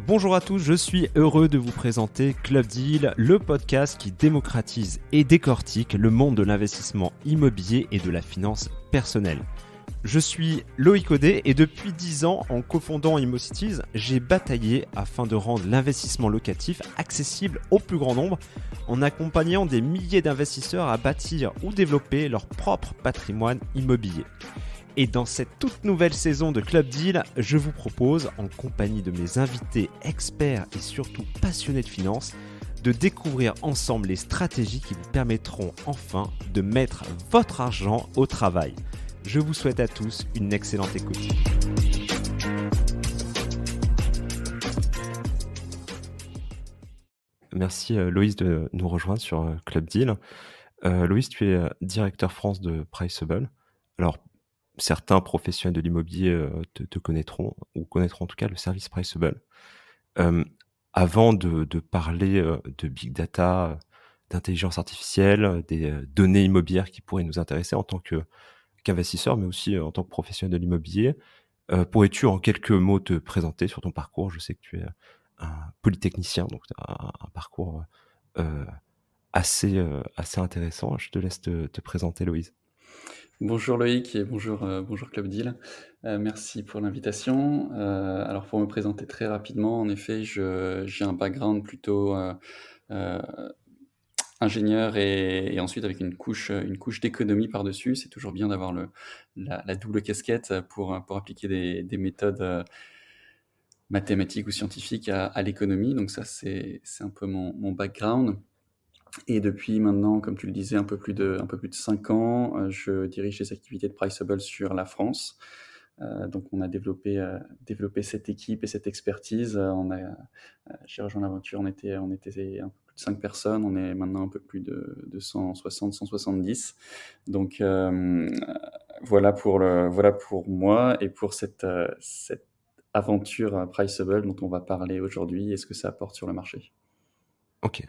Bonjour à tous, je suis heureux de vous présenter Club Deal, le podcast qui démocratise et décortique le monde de l'investissement immobilier et de la finance personnelle. Je suis Loïc Audet et depuis 10 ans, en cofondant ImmoCities, j'ai bataillé afin de rendre l'investissement locatif accessible au plus grand nombre en accompagnant des milliers d'investisseurs à bâtir ou développer leur propre patrimoine immobilier. Et dans cette toute nouvelle saison de Club Deal, je vous propose, en compagnie de mes invités experts et surtout passionnés de finance, de découvrir ensemble les stratégies qui vous permettront enfin de mettre votre argent au travail. Je vous souhaite à tous une excellente écoute. Merci Loïs de nous rejoindre sur Club Deal. Loïs, tu es directeur France de Priceable. Alors, certains professionnels de l'immobilier te connaîtront, ou connaîtront en tout cas le service Priceable. Avant de parler de big data, d'intelligence artificielle, des données immobilières qui pourraient nous intéresser en tant qu'investisseur, mais aussi en tant que professionnel de l'immobilier, pourrais-tu en quelques mots te présenter sur ton parcours? Je sais que tu es un polytechnicien, donc tu as un parcours assez intéressant. Je te laisse te présenter, Loïs. Bonjour Loïc et bonjour Club Deal. Merci pour l'invitation. Alors pour me présenter très rapidement, en effet, j'ai un background plutôt euh, ingénieur et ensuite avec une couche d'économie par-dessus. C'est toujours bien d'avoir la double casquette pour appliquer des méthodes mathématiques ou scientifiques à l'économie. Donc ça, c'est un peu mon background. Et depuis maintenant, comme tu le disais, un peu plus de 5 ans, je dirige les activités de Priceable sur la France. Donc on a développé cette équipe et cette expertise. J'ai rejoint l'aventure, on était un peu plus de 5 personnes, on est maintenant un peu plus de 160, 170. Donc voilà pour moi et pour cette aventure Priceable dont on va parler aujourd'hui et ce que ça apporte sur le marché. Ok.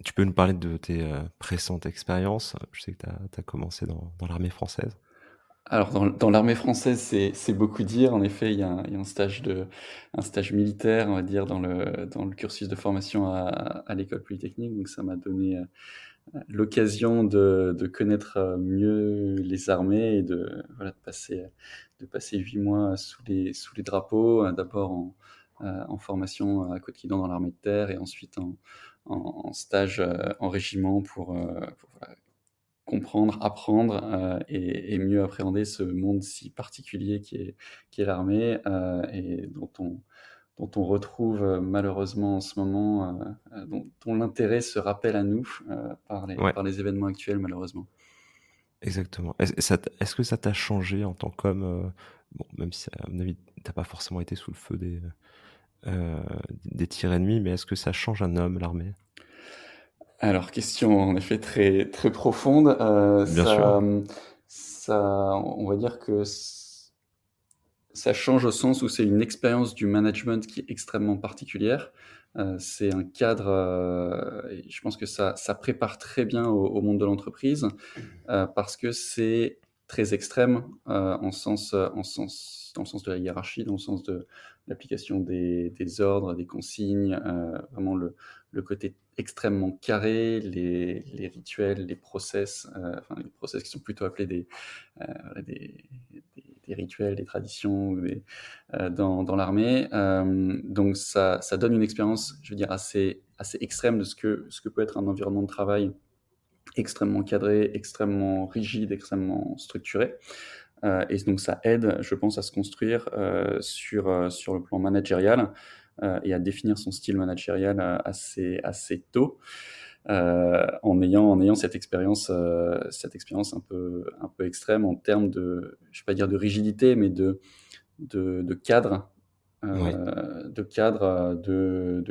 Tu peux nous parler de tes précédentes expériences? Je sais que tu as commencé dans l'armée française. Alors dans l'armée française, c'est beaucoup dire. En effet, il y a un stage militaire, on va dire, dans le cursus de formation à l'école polytechnique. Donc ça m'a donné l'occasion de connaître mieux les armées et de passer 8 mois sous les drapeaux, d'abord en formation à Côte-Quidan dans l'armée de terre et ensuite en stage en régiment pour voilà, comprendre, apprendre et mieux appréhender ce monde si particulier qui est l'armée et dont on retrouve malheureusement en ce moment, dont l'intérêt se rappelle à nous Ouais, par les événements actuels malheureusement. exactement. Est-ce que ça t'a changé en tant qu'homme bon, même si à mon avis, tu pas forcément été sous le feu des tirs ennemis, mais est-ce que ça change un homme, l'armée? Alors question en effet très, très profonde, Bien sûr. on va dire que ça change au sens où c'est une expérience du management qui est extrêmement particulière. C'est un cadre, et je pense que ça prépare très bien au monde de l'entreprise, parce que c'est très extrême, dans le sens de la hiérarchie, dans le sens de l'application des ordres, des consignes, vraiment le côté extrêmement carré, les rituels, les process, enfin les process qui sont plutôt appelés voilà, des rituels, des traditions dans l'armée. Donc ça donne une expérience, je veux dire, assez extrême de ce que peut être un environnement de travail extrêmement cadré, extrêmement rigide, extrêmement structuré. Et donc ça aide, je pense, à se construire sur le plan managérial et à définir son style managérial assez tôt. En ayant cette expérience un peu extrême en termes de, je vais pas dire de rigidité, mais de cadre, Oui. de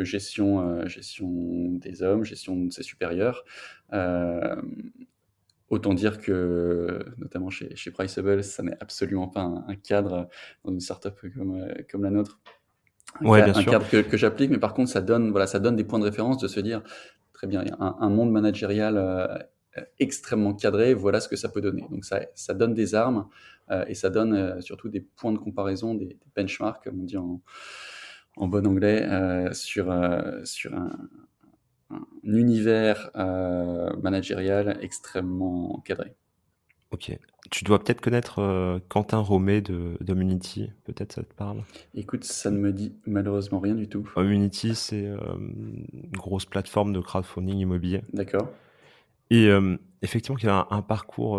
gestion des hommes, gestion de ses supérieurs. Euh, Autant dire que, notamment chez Priceable, ça n'est absolument pas un cadre dans une startup comme la nôtre, Ouais, bien un sûr. cadre que j'applique, mais par contre, ça donne des points de référence de se dire, très bien, il y a un monde managérial extrêmement cadré, voilà ce que ça peut donner. Donc ça donne des armes et ça donne surtout des points de comparaison, des benchmarks, comme on dit en bon anglais, sur un univers managérial extrêmement cadré. OK. Tu dois peut-être connaître, Quentin Romet de d'Homunity, peut-être ça te parle? Écoute, ça ne me dit malheureusement rien du tout. Homunity, c'est, une grosse plateforme de crowdfunding immobilier D'accord. et effectivement qui a un parcours,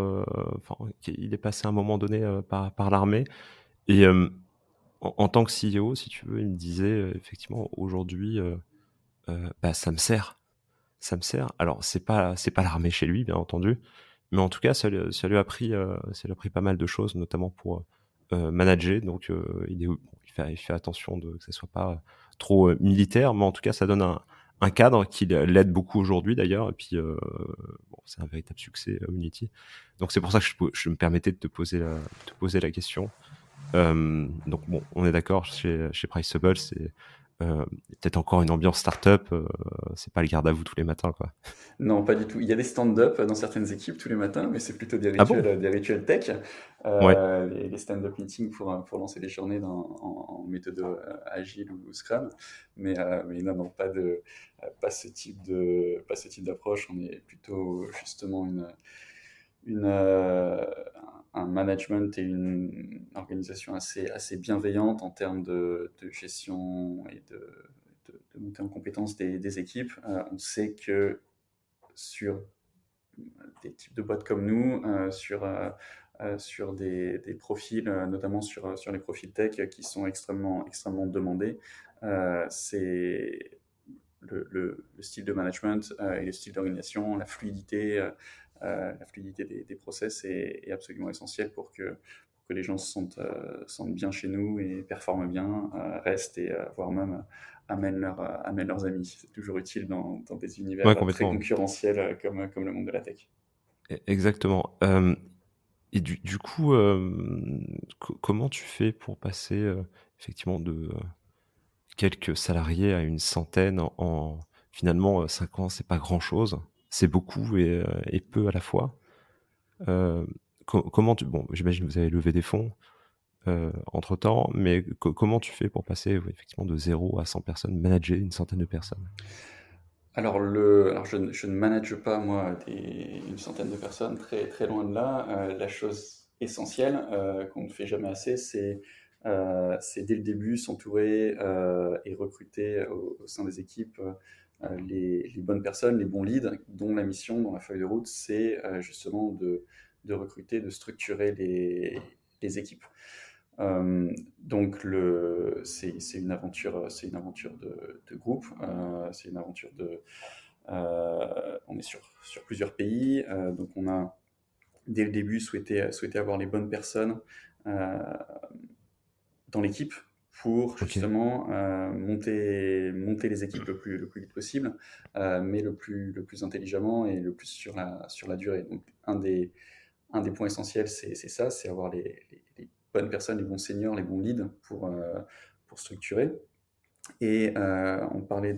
enfin, il est passé à un moment donné, par l'armée et en tant que CEO, si tu veux, il me disait, effectivement aujourd'hui, bah, ça me sert. Alors c'est pas l'armée chez lui, bien entendu, mais en tout cas ça lui a appris pas mal de choses, notamment pour, manager donc il fait attention que ça soit pas trop, militaire, mais en tout cas ça donne un cadre qui l'aide beaucoup aujourd'hui d'ailleurs et puis, bon, c'est un véritable succès, Unity. Donc c'est pour ça que je me permettais de te poser la question. Donc bon, on est d'accord, chez Priceable, c'est, peut-être encore une ambiance start-up, c'est pas le garde à vous tous les matins, quoi. Non, pas du tout. Il y a des stand-up dans certaines équipes tous les matins, mais c'est plutôt Ah bon? des rituels tech. Ouais, Les stand-up meetings pour lancer les journées en méthode agile ou Scrum. Mais non, non, pas ce type d'approche. On est plutôt justement une, un management et une organisation assez bienveillante en termes de gestion et de montée en compétence des équipes. On sait que sur des types de boîtes comme nous, sur des profils, notamment sur les profils tech qui sont extrêmement demandés. C'est le style de management et le style d'organisation, la fluidité des process est absolument essentielle pour que les gens se sentent bien chez nous et performent bien, restent et voire même amènent leurs amis. C'est toujours utile dans des ouais, univers très complètement. concurrentiels comme le monde de la tech. Exactement. Et du coup, comment tu fais pour passer, effectivement de, quelques salariés à une centaine finalement, 5 ans, c'est pas grand-chose. C'est beaucoup et peu à la fois. Heu, comment bon, j'imagine que vous avez levé des fonds, entre-temps, mais comment tu fais pour passer, ouais, effectivement de 0 à 100 personnes, manager une centaine de personnes? Alors je ne manage pas moi une centaine de personnes, très loin de là. La chose essentielle qu'on ne fait jamais assez, c'est dès le début s'entourer et recruter au sein des équipes les bonnes personnes, les bons leads, dont la mission, dont la feuille de route, c'est justement de recruter, de structurer les équipes. Donc c'est une aventure de groupe, c'est une aventure on est sur plusieurs pays, donc on a dès le début souhaité avoir les bonnes personnes euh, dans l'équipe pour OK. justement monter les équipes le plus vite possible, mais le plus intelligemment et le plus sur la durée. Donc un des points essentiels, c'est ça, c'est avoir les bonnes personnes, les bons seniors, les bons leads pour structurer. Et on parlait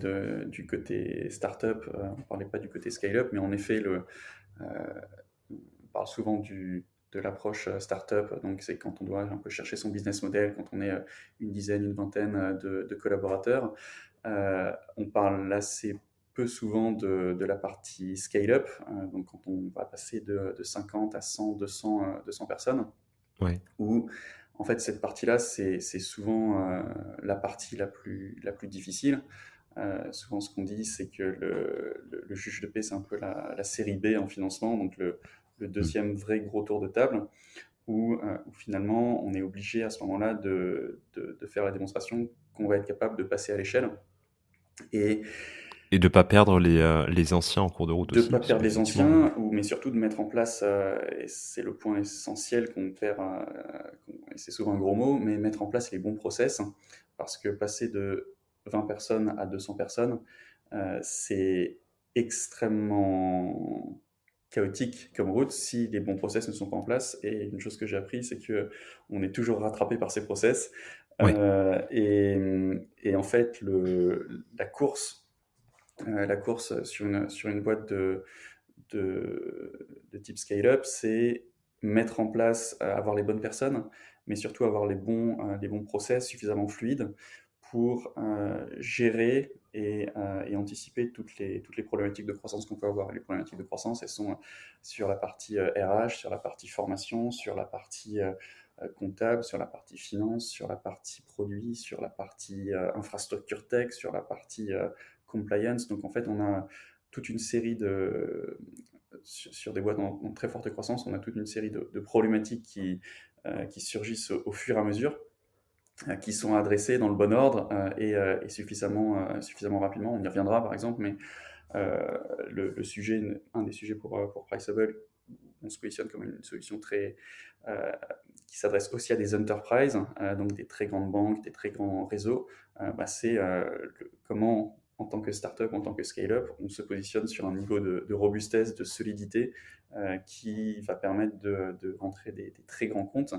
du côté startup, on parlait pas du côté scale-up, mais en effet, euh, on parle souvent de l'approche startup, donc c'est quand on doit un peu chercher son business model, quand on est une dizaine, une vingtaine de collaborateurs. On parle assez peu souvent de la partie scale-up, donc quand on va passer de 50 à 100, 200 personnes, Ouais. où en fait cette partie-là, c'est souvent la partie la plus difficile. Souvent, ce qu'on dit, c'est que le juge de paix, c'est un peu la série B en financement, donc le Mmh. deuxième vrai gros tour de table, où finalement, on est obligé à ce moment-là de faire la démonstration qu'on va être capable de passer à l'échelle et Et de pas perdre les anciens en cours de route de ne aussi, pas parce perdre les qu'effectivement, anciens, mais surtout de mettre en place, et c'est le point essentiel qu'on perd, et c'est souvent un gros mot, mais mettre en place les bons process, parce que passer de 20 personnes à 200 personnes, c'est extrêmement chaotique comme route si les bons process ne sont pas en place. Et une chose que j'ai appris, c'est que on est toujours rattrapé par ces process. ouais, Et en fait, la course sur une boîte de type scale-up, c'est mettre en place, avoir les bonnes personnes, mais surtout avoir les bons process suffisamment fluides pour gérer et anticiper toutes les problématiques de croissance qu'on peut avoir. Les problématiques de croissance, elles sont sur la partie RH, sur la partie formation, sur la partie comptable, sur la partie finance, sur la partie produit, sur la partie infrastructure tech, sur la partie compliance. Donc en fait, on a toute une série sur des boîtes en très forte croissance, on a toute une série de problématiques qui surgissent au fur et à mesure, qui sont adressées dans le bon ordre et suffisamment rapidement. On y reviendra par exemple, mais le sujet, un des sujets pour Priceable, on se positionne comme une solution euh, qui s'adresse aussi à des enterprises, donc des très grandes banques, des très grands réseaux. C'est comment, en tant que startup, en tant que scale-up, on se positionne sur un niveau de robustesse, de solidité qui va permettre de rentrer des très grands comptes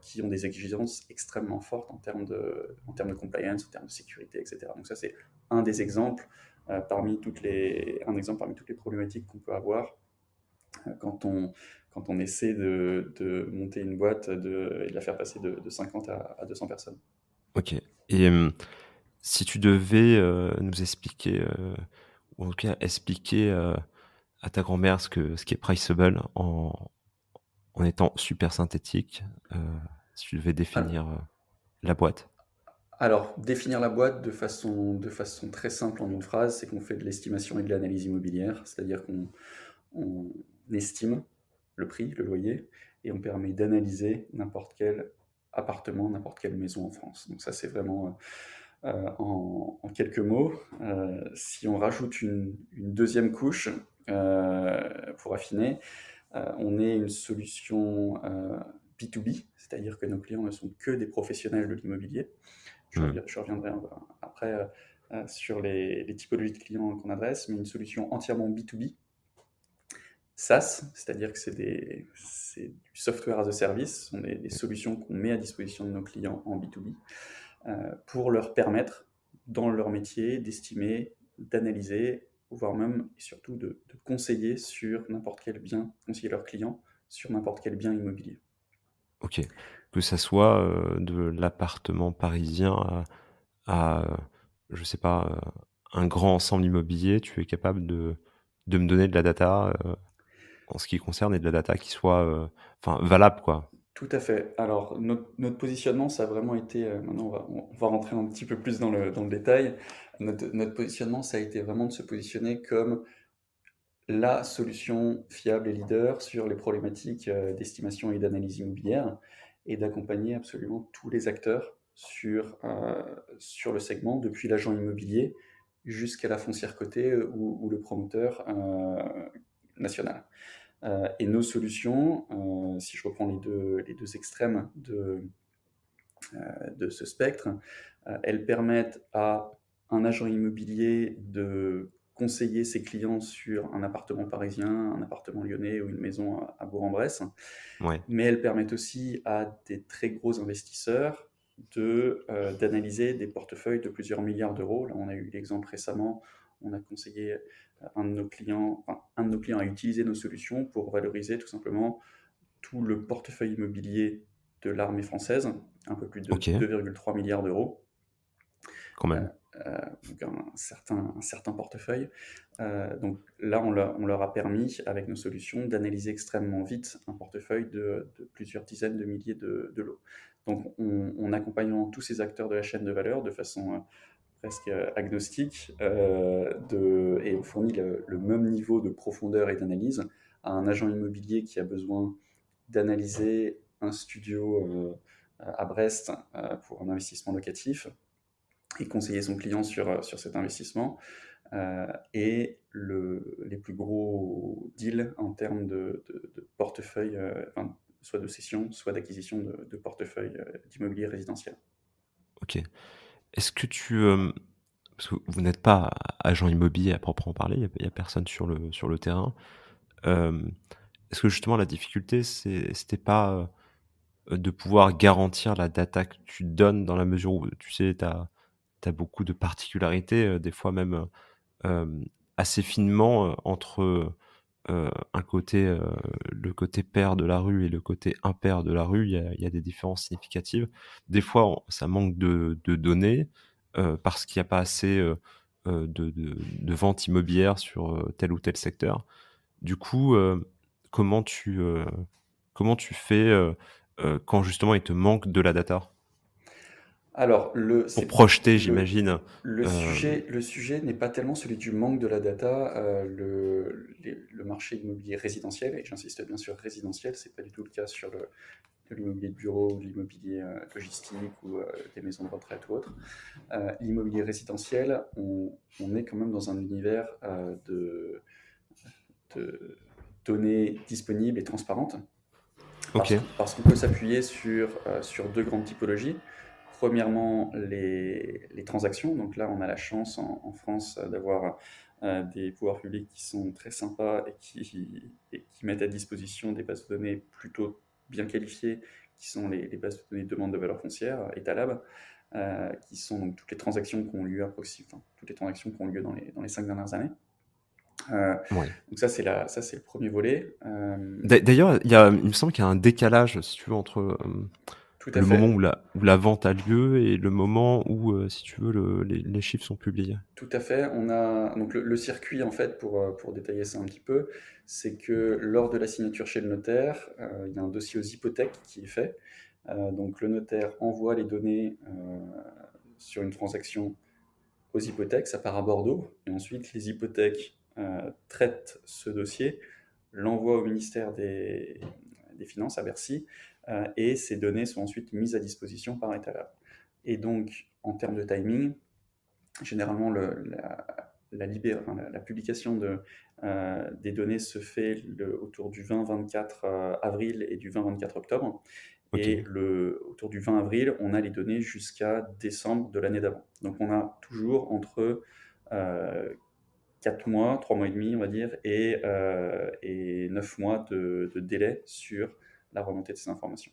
qui ont des exigences extrêmement fortes en termes de compliance, en termes de sécurité, etc. Donc ça, c'est un des exemples un exemple parmi toutes les problématiques qu'on peut avoir quand on essaie de monter une boîte et de la faire passer de 50 à 200 personnes. OK. Et si tu devais, nous expliquer, ou en tout cas expliquer, à ta grand-mère ce qu'est Priceable en étant super synthétique, heu, si tu devais Alors, définir, la boîte? alors, définir la boîte de façon très simple en une phrase, c'est qu'on fait de l'estimation et de l'analyse immobilière, c'est-à-dire qu'on estime le prix, le loyer, et on permet d'analyser n'importe quel appartement, n'importe quelle maison en France. Donc ça, c'est vraiment en quelques mots. Si on rajoute une deuxième couche pour affiner, on est une solution B2B, c'est-à-dire que nos clients ne sont que des professionnels de l'immobilier. Mmh. Je reviendrai après sur les typologies de clients qu'on adresse, mais une solution entièrement B2B, SaaS, c'est-à-dire que c'est du software as a service, ce sont des solutions qu'on met à disposition de nos clients en B2B pour leur permettre, dans leur métier, d'estimer, d'analyser, voire même et surtout de conseiller sur n'importe quel bien, conseiller leurs clients sur n'importe quel bien immobilier. OK. Que ça soit, de l'appartement parisien je sais pas, un grand ensemble immobilier, tu es capable de me donner de la data, en ce qui concerne et de la data qui soit, enfin valable quoi? Tout à fait. Alors, notre positionnement, ça a vraiment été, maintenant on va rentrer un petit peu plus dans le détail. Notre positionnement, ça a été vraiment de se positionner comme la solution fiable et leader sur les problématiques d'estimation et d'analyse immobilière et d'accompagner absolument tous les acteurs sur le segment, depuis l'agent immobilier jusqu'à la foncière cotée ou le promoteur national. Et nos solutions, si je reprends les deux extrêmes de ce spectre, elles permettent à un agent immobilier de conseiller ses clients sur un appartement parisien, un appartement lyonnais ou une maison à Bourg-en-Bresse, Ouais. mais elles permettent aussi à des très gros investisseurs d'analyser des portefeuilles de plusieurs milliards d'euros. Là, on a eu l'exemple récemment, on a conseillé un de nos clients a utilisé nos solutions pour valoriser tout simplement tout le portefeuille immobilier de l'armée française, un peu plus de OK, 2,3 milliards d'euros, quand euh, même. donc un certain portefeuille. Donc là, on leur a permis, avec nos solutions, d'analyser extrêmement vite un portefeuille de plusieurs dizaines de milliers de lots. Donc on accompagne tous ces acteurs de la chaîne de valeur de façon presque agnostique et on fournit le même niveau de profondeur et d'analyse à un agent immobilier qui a besoin d'analyser un studio à Brest pour un investissement locatif et conseiller son client sur cet investissement. Les plus gros deals en termes de portefeuille, enfin, soit de cession, soit d'acquisition de portefeuille d'immobilier résidentiel. OK. Est-ce que parce que vous n'êtes pas agent immobilier à proprement parler, il y a personne sur le terrain. Hem, Est-ce que justement la difficulté c'était pas, de pouvoir garantir la data que tu donnes dans la mesure où, tu sais, tu as beaucoup de particularités, des fois même, assez finement, entre, un côté, le côté pair de la rue et le côté impair de la rue, il y a des différences significatives. Des fois, ça manque de données parce qu'il n'y a pas assez de ventes immobilières sur tel ou tel secteur. Du coup, comment tu fais quand justement il te manque de la data Alors, pour projeter, le, j'imagine. euh, le sujet n'est pas tellement celui du manque de la data. Le marché immobilier résidentiel, et j'insiste bien sur résidentiel, c'est pas du tout le cas sur de l'immobilier de bureau ou de l'immobilier logistique ou des maisons de retraite ou autre. L'immobilier résidentiel, on est quand même dans un univers de données disponibles et transparentes. ok, Parce qu'on peut s'appuyer sur deux grandes typologies. Premièrement, les transactions. Donc là, on a la chance en France d'avoir des pouvoirs publics qui sont très sympas et qui mettent à disposition des bases de données plutôt bien qualifiées, qui sont les bases de données de demande de valeur foncière, Etalab, qui sont donc toutes les transactions qui ont lieu toutes les transactions qui ont lieu dans les 5 dernières années. ouais. Donc ça, c'est le premier volet. D'ailleurs, il me semble qu'il y a un décalage, si tu veux, entre Tout à le moment fait. où la vente a lieu et le moment où, si tu veux, les chiffres sont publiés. Tout à fait. On a donc le circuit en fait pour détailler ça un petit peu, c'est que lors de la signature chez le notaire, il y a un dossier aux hypothèques qui est fait. Donc le notaire envoie les données sur une transaction aux hypothèques, ça part à Bordeaux, et ensuite les hypothèques traitent ce dossier, l'envoient au ministère des Finances à Bercy, et ces données sont ensuite mises à disposition par Etalab. Et donc en termes de timing, généralement, la publication des données se fait autour du 20-24 avril et du 20-24 octobre. Ok, Et autour du 20 avril, on a les données jusqu'à décembre de l'année d'avant. Donc on a toujours entre 4 mois, 3 mois et demi, on va dire, et 9 mois de délai sur la remontée de ces informations.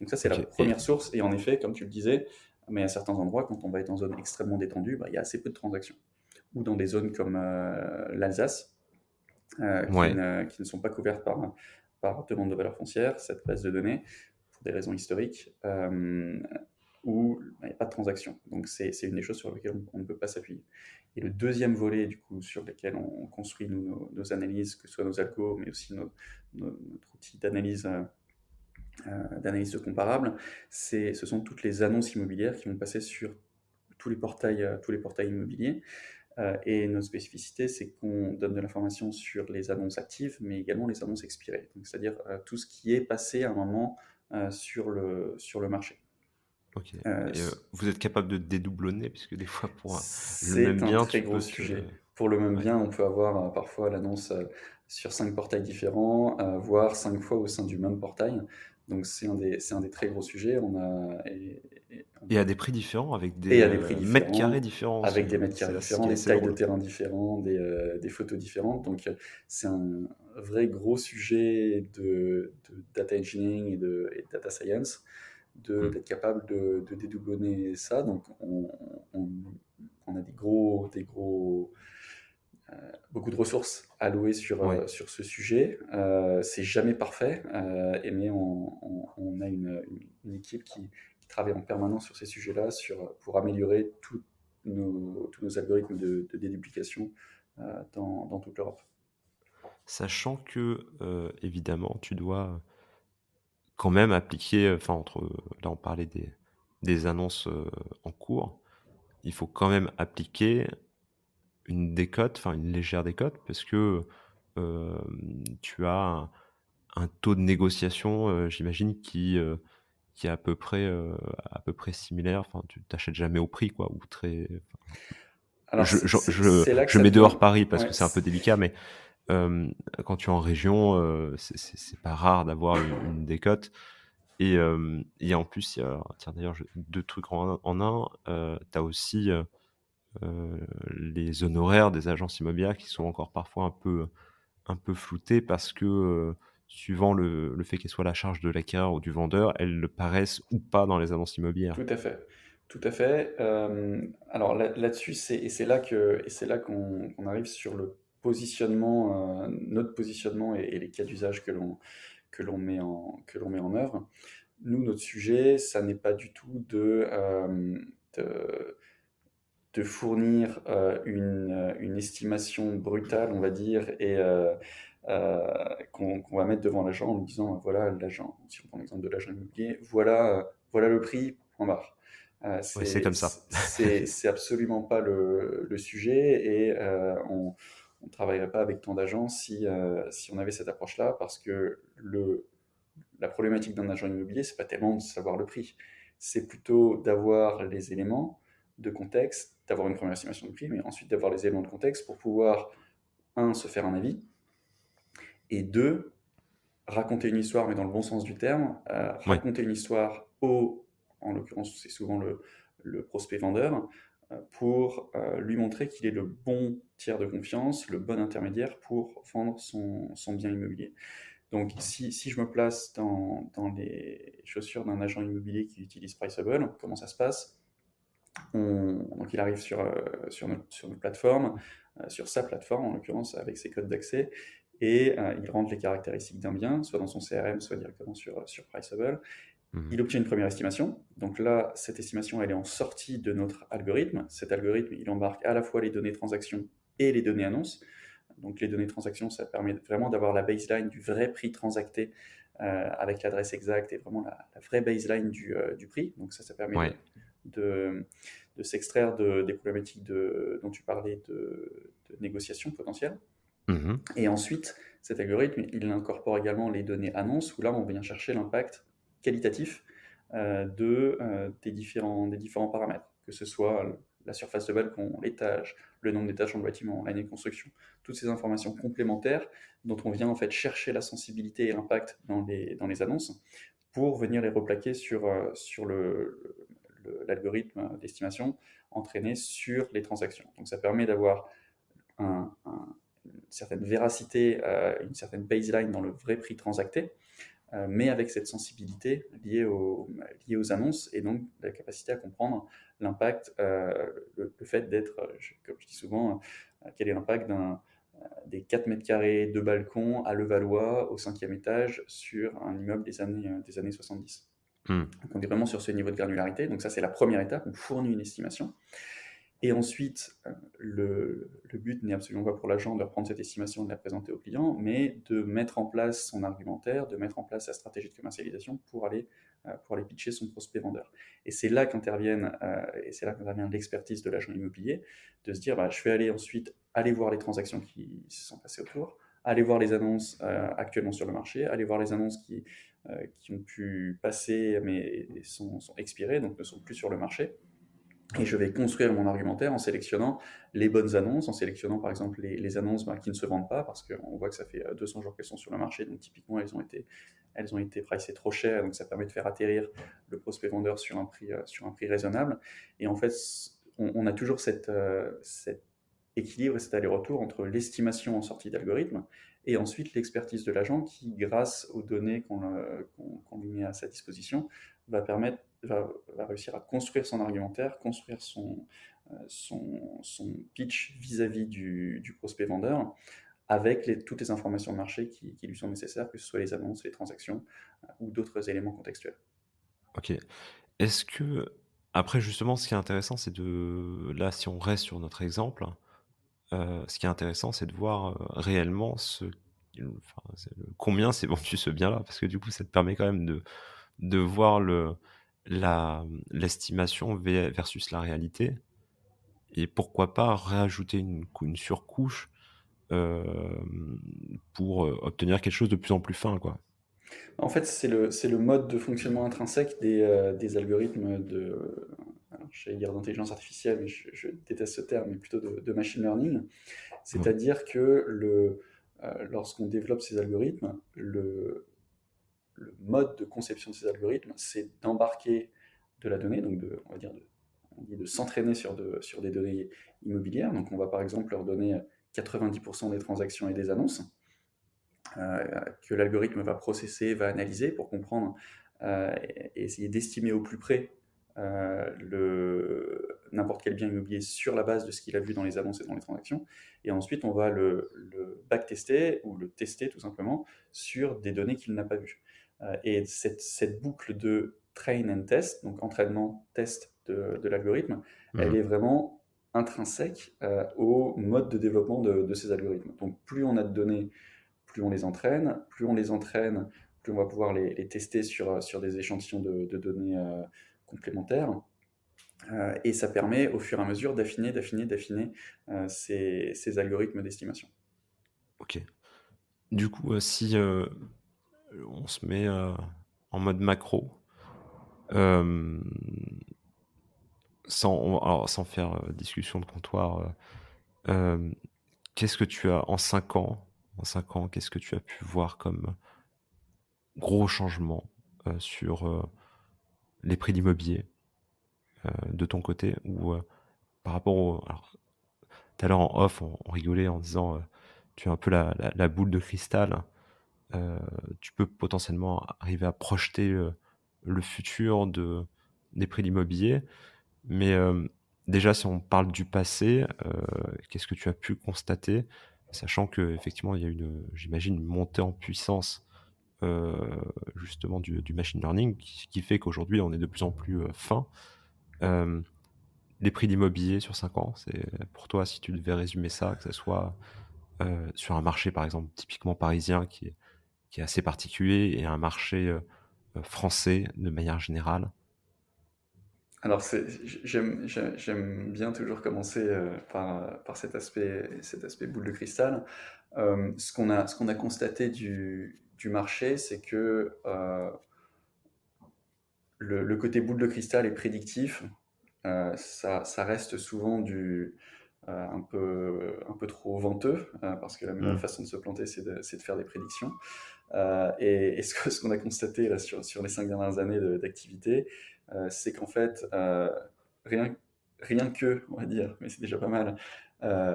Donc ça, c'est la ok. Et première source. Et en effet, comme tu le disais, mais à certains endroits, quand on va être en zone extrêmement détendue, bah, il y a assez peu de transactions. Ou dans des zones comme l'Alsace, ouais, qui ne sont pas couvertes par demande de valeur foncière, cette base de données, pour des raisons historiques, où bah, il n'y a pas de transaction. Donc c'est une des choses sur lesquelles on ne peut pas s'appuyer. Et le deuxième volet, du coup, sur lequel on construit nos analyses, que ce soit nos algos, mais aussi notre outil d'analyse de comparables, ce sont toutes les annonces immobilières qui vont passer sur tous les portails immobiliers. Et notre spécificité, c'est qu'on donne de l'information sur les annonces actives, mais également les annonces expirées. C'est-à-dire tout ce qui est passé à un moment sur le marché. ok. Euh, Et vous êtes capable de dédoublonner, puisque des fois, pour le c'est même un bien, très tu gros peux te... sujet. Pour le même Ouais. bien, on peut avoir parfois l'annonce sur 5 portails différents, voire 5 fois au sein du même portail. Donc c'est un des très gros sujets. Et à des prix différents, avec Et des à des prix mètres carrés différents, différents aussi, avec des hein. mètres carrés C'est ce différents, qui est des assez tailles de drôle. terrain différents, des photos différentes. Donc c'est un vrai gros sujet de data engineering et de data science, Hmm. d'être capable de dédoublonner ça. Donc on- on a beaucoup de ressources allouées Ouais. sur ce sujet. C'est jamais parfait, mais on a une équipe qui travaille en permanence sur ces sujets-là pour améliorer tous nos algorithmes de déduplication dans toute l'Europe. Sachant que, évidemment, tu dois quand même appliquer, enfin, là, on parlait des annonces en cours, il faut quand même appliquer une décote, enfin, une légère décote, parce que tu as un taux de négociation, j'imagine, qui est à peu près similaire. Enfin, tu t'achètes jamais au prix, quoi, ou très. Alors c'est là que Je ça mets devient... dehors Paris parce Ouais, que c'est un peu délicat, mais quand tu es en région, c'est pas rare d'avoir une décote. Et en plus, tiens, d'ailleurs, deux trucs en un. Tu as aussi les honoraires des agences immobilières qui sont encore parfois un peu floutées parce que, suivant le fait qu'elles soient à la charge de l'acquéreur ou du vendeur, elles le paraissent ou pas dans les annonces immobilières. tout à fait. Tout à fait. Alors là-dessus, c'est là qu'on arrive sur le notre positionnement et les cas d'usage que l'on met en œuvre. Nous, notre sujet, ça n'est pas du tout de fournir une estimation brutale, on va dire, et qu'on va mettre devant l'agent en lui disant, voilà, l'agent, si on prend l'exemple de l'agent immobilier, voilà le prix, point barre. Ouais, c'est comme ça. C'est absolument pas le sujet, et on ne travaillerait pas avec tant d'agents si on avait cette approche-là, parce que la problématique d'un agent immobilier, c'est pas tellement de savoir le prix, c'est plutôt d'avoir les éléments de contexte, d'avoir une première estimation de prix, mais ensuite d'avoir les éléments de contexte pour pouvoir, un, se faire un avis, et deux, raconter une histoire, mais dans le bon sens du terme, Oui, raconter une histoire en l'occurrence c'est souvent le prospect vendeur, pour lui montrer qu'il est le bon tiers de confiance, le bon intermédiaire pour vendre son bien immobilier. Donc, si je me place dans les chaussures d'un agent immobilier qui utilise Priceable, comment ça se passe? Donc, il arrive sur notre plateforme, sur sa plateforme en l'occurrence, avec ses codes d'accès, et il rentre les caractéristiques d'un bien, soit dans son CRM, soit directement sur Priceable. mhm. Il obtient une première estimation. Donc là, cette estimation, elle est en sortie de notre algorithme. Cet algorithme, il embarque à la fois les données transactions et les données annonces. Donc les données transactions, ça permet vraiment d'avoir la baseline du vrai prix transacté, avec l'adresse exacte et vraiment la vraie baseline du prix. Donc ça permet Ouais. de, de s'extraire des problématiques dont tu parlais de négociation potentielle. Mhm. Et ensuite, cet algorithme, il incorpore également les données annonces, où là, on vient chercher l'impact qualitatif des différents paramètres, que ce soit la surface de balcon, l'étage, le nombre d'étages dans le bâtiment, l'année de construction, toutes ces informations complémentaires dont on vient en fait chercher la sensibilité et l'impact dans les annonces pour venir les replaquer sur l'algorithme d'estimation entraîné sur les transactions. Donc ça permet d'avoir une certaine véracité, une certaine baseline dans le vrai prix transacté, mais avec cette sensibilité liée aux annonces, et donc la capacité à comprendre l'impact, le fait d'être, comme je dis souvent, quel est l'impact des 4 mètres carrés de balcon à Levallois au 5e étage sur un immeuble des années 70. Mhm. Donc on est vraiment sur ce niveau de granularité. Donc ça, c'est la première étape, on fournit une estimation. Et ensuite, le but n'est absolument pas pour l'agent de reprendre cette estimation et de la présenter au client, mais de mettre en place son argumentaire, de mettre en place sa stratégie de commercialisation pour aller pitcher son prospect vendeur. Et c'est là qu'intervient l'expertise de l'agent immobilier, de se dire, bah, je vais aller voir les transactions qui se sont passées autour, aller voir les annonces actuellement sur le marché, aller voir les annonces qui ont pu passer mais sont expirées, donc ne sont plus sur le marché. Et je vais construire mon argumentaire en sélectionnant les bonnes annonces, en sélectionnant par exemple les annonces qui ne se vendent pas, parce qu'on voit que ça fait 200 jours qu'elles sont sur le marché, donc typiquement elles ont été pricées trop cher, donc ça permet de faire atterrir le prospect vendeur sur un prix raisonnable. Et en fait, on a toujours cet équilibre et cet aller-retour entre l'estimation en sortie d'algorithme et ensuite l'expertise de l'agent qui, grâce aux données qu'on lui met à sa disposition, va réussir à construire son argumentaire, construire son pitch vis-à-vis du prospect vendeur, avec toutes les informations de marché qui lui sont nécessaires, que ce soit les annonces, les transactions ou d'autres éléments contextuels. Ok. Est-ce que, après, justement, ce qui est intéressant, c'est là, si on reste sur notre exemple, ce qui est intéressant, c'est de voir réellement enfin, combien c'est vendu ce bien-là, parce que du coup, ça te permet quand même de voir l'estimation versus la réalité, et pourquoi pas rajouter une surcouche pour obtenir quelque chose de plus en plus fin, quoi. En fait, c'est le mode de fonctionnement intrinsèque des algorithmes alors, j'allais dire d'intelligence artificielle, mais je déteste ce terme, mais plutôt de machine learning. Ouais. C'est-à-dire que lorsqu'on développe ces algorithmes, le mode de conception de ces algorithmes, c'est d'embarquer de la donnée, donc on dit de s'entraîner sur des données immobilières. Donc on va par exemple leur donner 90% des transactions et des annonces, que l'algorithme va processer, va analyser pour comprendre et essayer d'estimer au plus près n'importe quel bien immobilier sur la base de ce qu'il a vu dans les annonces et dans les transactions. Et ensuite, on va le backtester ou le tester tout simplement sur des données qu'il n'a pas vues. Et cette boucle de train and test, donc entraînement, test de l'algorithme, elle Mhm. est vraiment intrinsèque au mode de développement de ces algorithmes. Donc plus on a de données, plus on les entraîne, plus on va pouvoir les tester sur des échantillons de données complémentaires. Et ça permet au fur et à mesure d'affiner ces algorithmes d'estimation. Ok. Du coup, si on se met en mode macro, euh, sans faire discussion de comptoir, euh, qu'est-ce que tu as en 5 ans, qu'est-ce que tu as pu voir comme gros changement sur les prix d'immobilier de ton côté ou par rapport au... Alors, tout à l'heure en off, on rigolait en disant tu as un peu la boule de cristal. Tu peux potentiellement arriver à projeter le futur des prix de l'immobilier. Mais déjà, si on parle du passé, qu'est-ce que tu as pu constater, sachant qu'effectivement, il y a j'imagine, une montée en puissance euh, justement du machine learning qui fait qu'aujourd'hui, on est de plus en plus fin. Euh, les prix d'immobilier sur 5 ans, c'est pour toi, si tu devais résumer ça, que ce soit sur un marché, par exemple, typiquement parisien qui est assez particulier et un marché français de manière générale. Alors, j'aime bien toujours commencer par cet aspect boule de cristal. Ce qu'on a constaté du marché, c'est que le côté boule de cristal est prédictif. Ça reste souvent un peu trop venteux, parce que la meilleure Mm. façon de se planter, c'est de faire des prédictions. Et ce qu'on a constaté là, sur les 5 dernières années d'activité, c'est qu'en fait, rien, rien que, on va dire, mais c'est déjà pas mal, euh,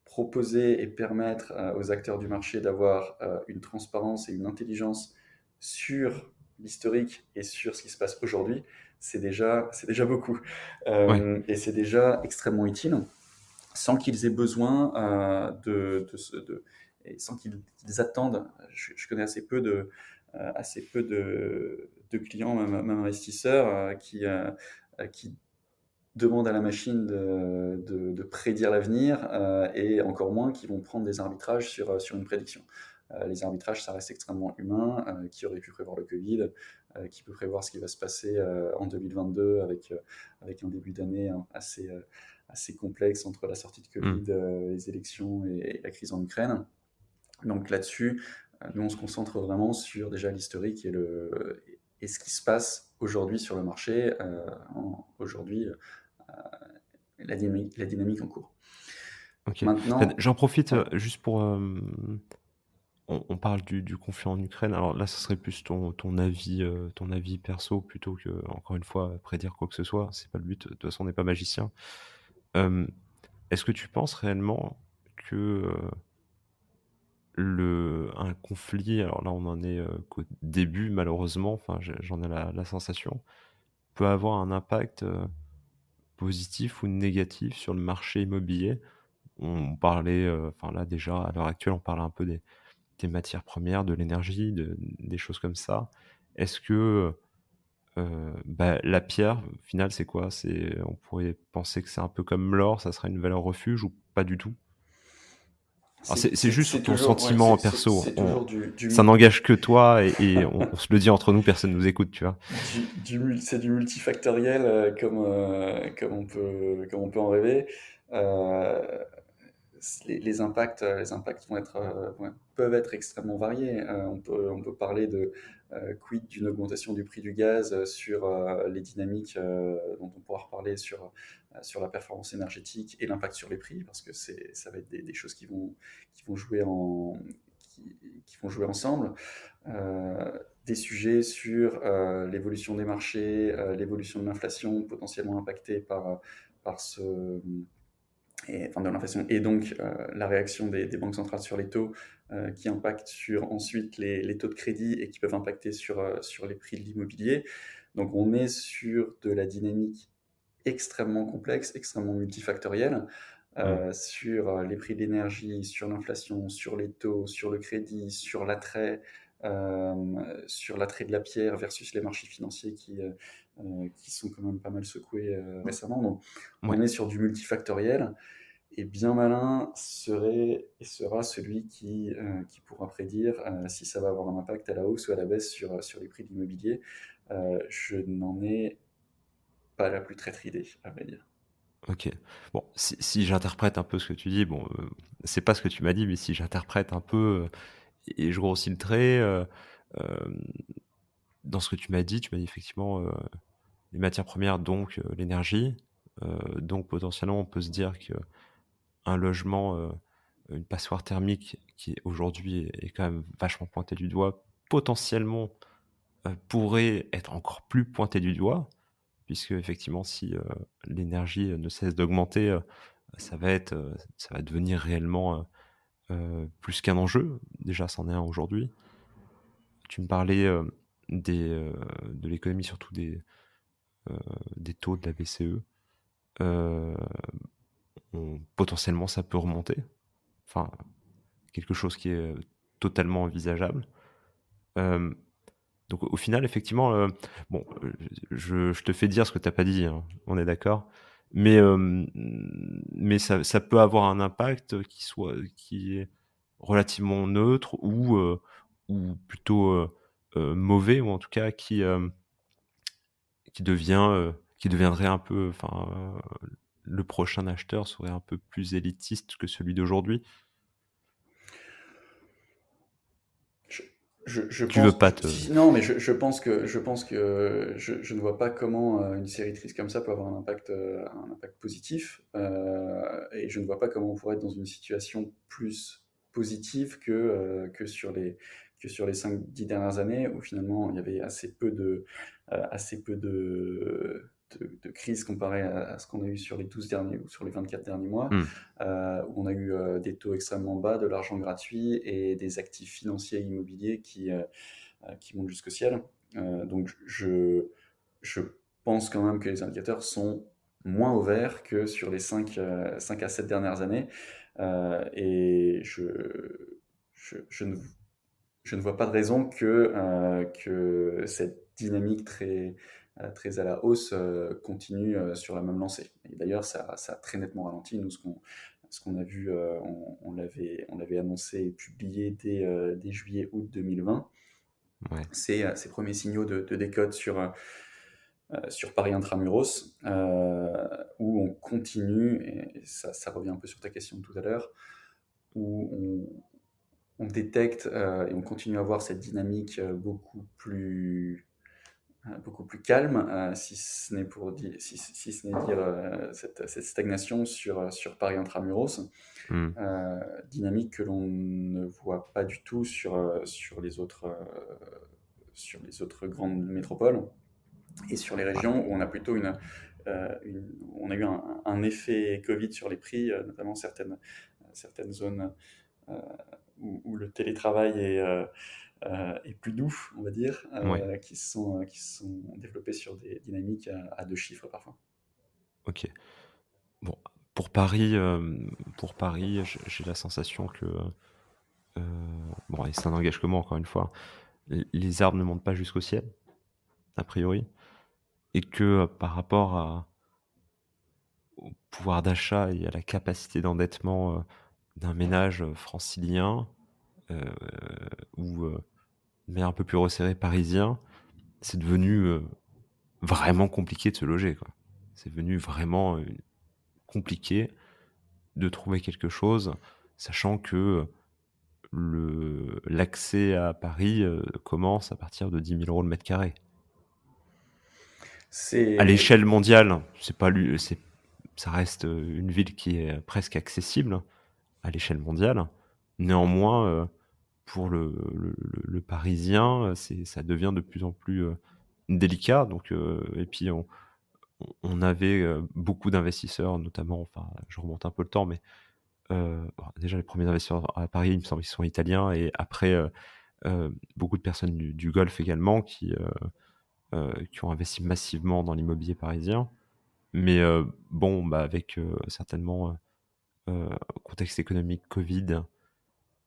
proposer et permettre aux acteurs du marché d'avoir une transparence et une intelligence sur l'historique et sur ce qui se passe aujourd'hui, c'est déjà beaucoup. Ouais, Et c'est déjà extrêmement utile sans qu'ils aient besoin et sans qu'ils attendent. Je connais assez peu de clients, même investisseurs, qui demandent à la machine de prédire l'avenir et encore moins qui vont prendre des arbitrages sur une prédiction. Les arbitrages, ça reste extrêmement humain. Qui aurait pu prévoir le Covid, qui peut prévoir ce qui va se passer en 2022 avec un début d'année assez complexe entre la sortie de mm. Covid, les élections et la crise en Ukraine. Donc là-dessus, nous on se concentre vraiment sur déjà l'historique et ce qui se passe aujourd'hui sur le marché, aujourd'hui, la dynamique en cours. Ok. Maintenant, J'en profite ouais. juste pour. On parle du conflit en Ukraine. Alors là, ce serait plus ton avis perso plutôt que, encore une fois, prédire quoi que ce soit. C'est pas le but. De toute façon, on n'est pas magicien. Euh, Est-ce que tu penses réellement que un conflit, alors là, on en est qu'au début, malheureusement, enfin, j'en ai la sensation, peut avoir un impact positif ou négatif sur le marché immobilier? On parlait, enfin là déjà, à l'heure actuelle, on parle un peu des matières premières, de l'énergie, des choses comme ça. Est-ce que bah, la pierre, au final, c'est quoi? On pourrait penser que c'est un peu comme l'or, ça serait une valeur refuge ou pas du tout? Alors c'est juste sur C'est ton toujours, ouais, sentiment perso. c'est toujours du, Ça n'engage que toi et on se le dit entre nous, personne nous écoute, tu vois. c'est du multifactoriel comme on peut en rêver. Euh, les impacts peuvent être extrêmement variés. On peut parler de quid d'une augmentation du prix du gaz sur les dynamiques dont on pourra reparler sur la performance énergétique et l'impact sur les prix, parce que ça va être des choses qui vont jouer qui vont jouer ensemble. Des sujets sur l'évolution des marchés, l'évolution de l'inflation potentiellement impactée par enfin, de l'inflation et donc la réaction des banques centrales sur les taux qui impactent sur ensuite les taux de crédit et qui peuvent impacter sur les prix de l'immobilier. Donc on est sur de la dynamique extrêmement complexe, extrêmement multifactorielle, Mmh. sur les prix de l'énergie, sur l'inflation, sur les taux, sur le crédit, sur l'attrait de la pierre versus les marchés financiers qui sont quand même pas mal secoués récemment. Donc Ouais. on est sur du multifactoriel, et bien malin serait et sera celui qui pourra prédire si ça va avoir un impact à la hausse ou à la baisse sur les prix de l'immobilier. Je n'en ai pas la plus traître idée, à vrai dire. OK. Bon, si j'interprète un peu ce que tu dis, bon, c'est pas ce que tu m'as dit, mais si j'interprète un peu, et je grossis le trait, hem, dans ce que tu m'as dit effectivement, les matières premières, donc l'énergie, donc potentiellement, on peut se dire qu'un logement, une passoire thermique qui aujourd'hui est quand même vachement pointée du doigt, potentiellement, pourrait être encore plus pointée du doigt, puisque effectivement si, l'énergie, ne cesse d'augmenter, ça va devenir réellement, plus qu'un enjeu. Déjà, c'en est un aujourd'hui. Tu me parlais, de l'économie, surtout des taux de la BCE. Heu, potentiellement, ça peut remonter. Enfin, quelque chose qui est, totalement envisageable. Hem, donc au final, effectivement, bon, je te fais dire ce que tu as pas dit, hein, on est d'accord. Mais ça peut avoir un impact qui est relativement neutre ou plutôt, mauvais, ou en tout cas qui deviendrait un peu, enfin, le prochain acheteur serait un peu plus élitiste que celui d'aujourd'hui. Je, je Tu veux pense, pas te non, mais je ne vois pas comment une série de crises comme ça peut avoir un impact positif, et je ne vois pas comment on pourrait être dans une situation plus positive que sur les 5-10 dernières années, où finalement il y avait assez peu de crises comparé à ce qu'on a eu sur les 12 derniers ou sur les 24 derniers mois, mmh, où on a eu des taux extrêmement bas, de l'argent gratuit et des actifs financiers immobiliers qui montent jusqu'au ciel. Donc je pense quand même que les indicateurs sont moins au vert que sur les 5 à 7 dernières années. Et je ne, je ne vois pas de raison que cette dynamique très à la hausse continue sur la même lancée. Et d'ailleurs, ça a très nettement ralenti. Nous, ce qu'on a vu, on l'avait annoncé et publié dès juillet-août 2020. ouais. C'est ces premiers signaux de décote sur Paris Intramuros, où on continue, et ça revient un peu sur ta question de tout à l'heure, où on détecte et on continue à voir cette dynamique beaucoup plus calme, si ce n'est pour dire, si ce n'est dire cette stagnation sur Paris Intramuros, Mmh. dynamique que l'on ne voit pas du tout sur les autres grandes métropoles et sur les Ouais. régions où on a plutôt on a eu un effet Covid sur les prix, notamment certaines zones euh, où le télétravail est plus doux, on va dire, Ouais. qui sont développés sur des dynamiques à deux chiffres parfois. OK. Bon, pour Paris, j'ai la sensation que, bon, et ça n'engage que moi, encore une fois, les arbres ne montent pas jusqu'au ciel, a priori, et que, par rapport au pouvoir d'achat et à la capacité d'endettement, d'un ménage, francilien, heu, ou, mais un peu plus resserré, parisien, c'est devenu, vraiment compliqué de se loger, quoi. C'est devenu vraiment, compliqué de trouver quelque chose, sachant que l'accès à Paris, commence à partir de 10 000 € le mètre carré. À C'est l'échelle mondiale, c'est pas lu c'est ça reste, une ville qui est presque accessible à l'échelle mondiale. Néanmoins, pour le parisien, ça devient de plus en plus, délicat, donc et puis on avait, beaucoup d'investisseurs, notamment, enfin, je remonte un peu le temps, mais bon, déjà les premiers investisseurs à Paris, il me semble qu'ils sont italiens, et après, beaucoup de personnes du Golfe également qui ont investi massivement dans l'immobilier parisien. Mais bon, bah, avec certainement contexte économique Covid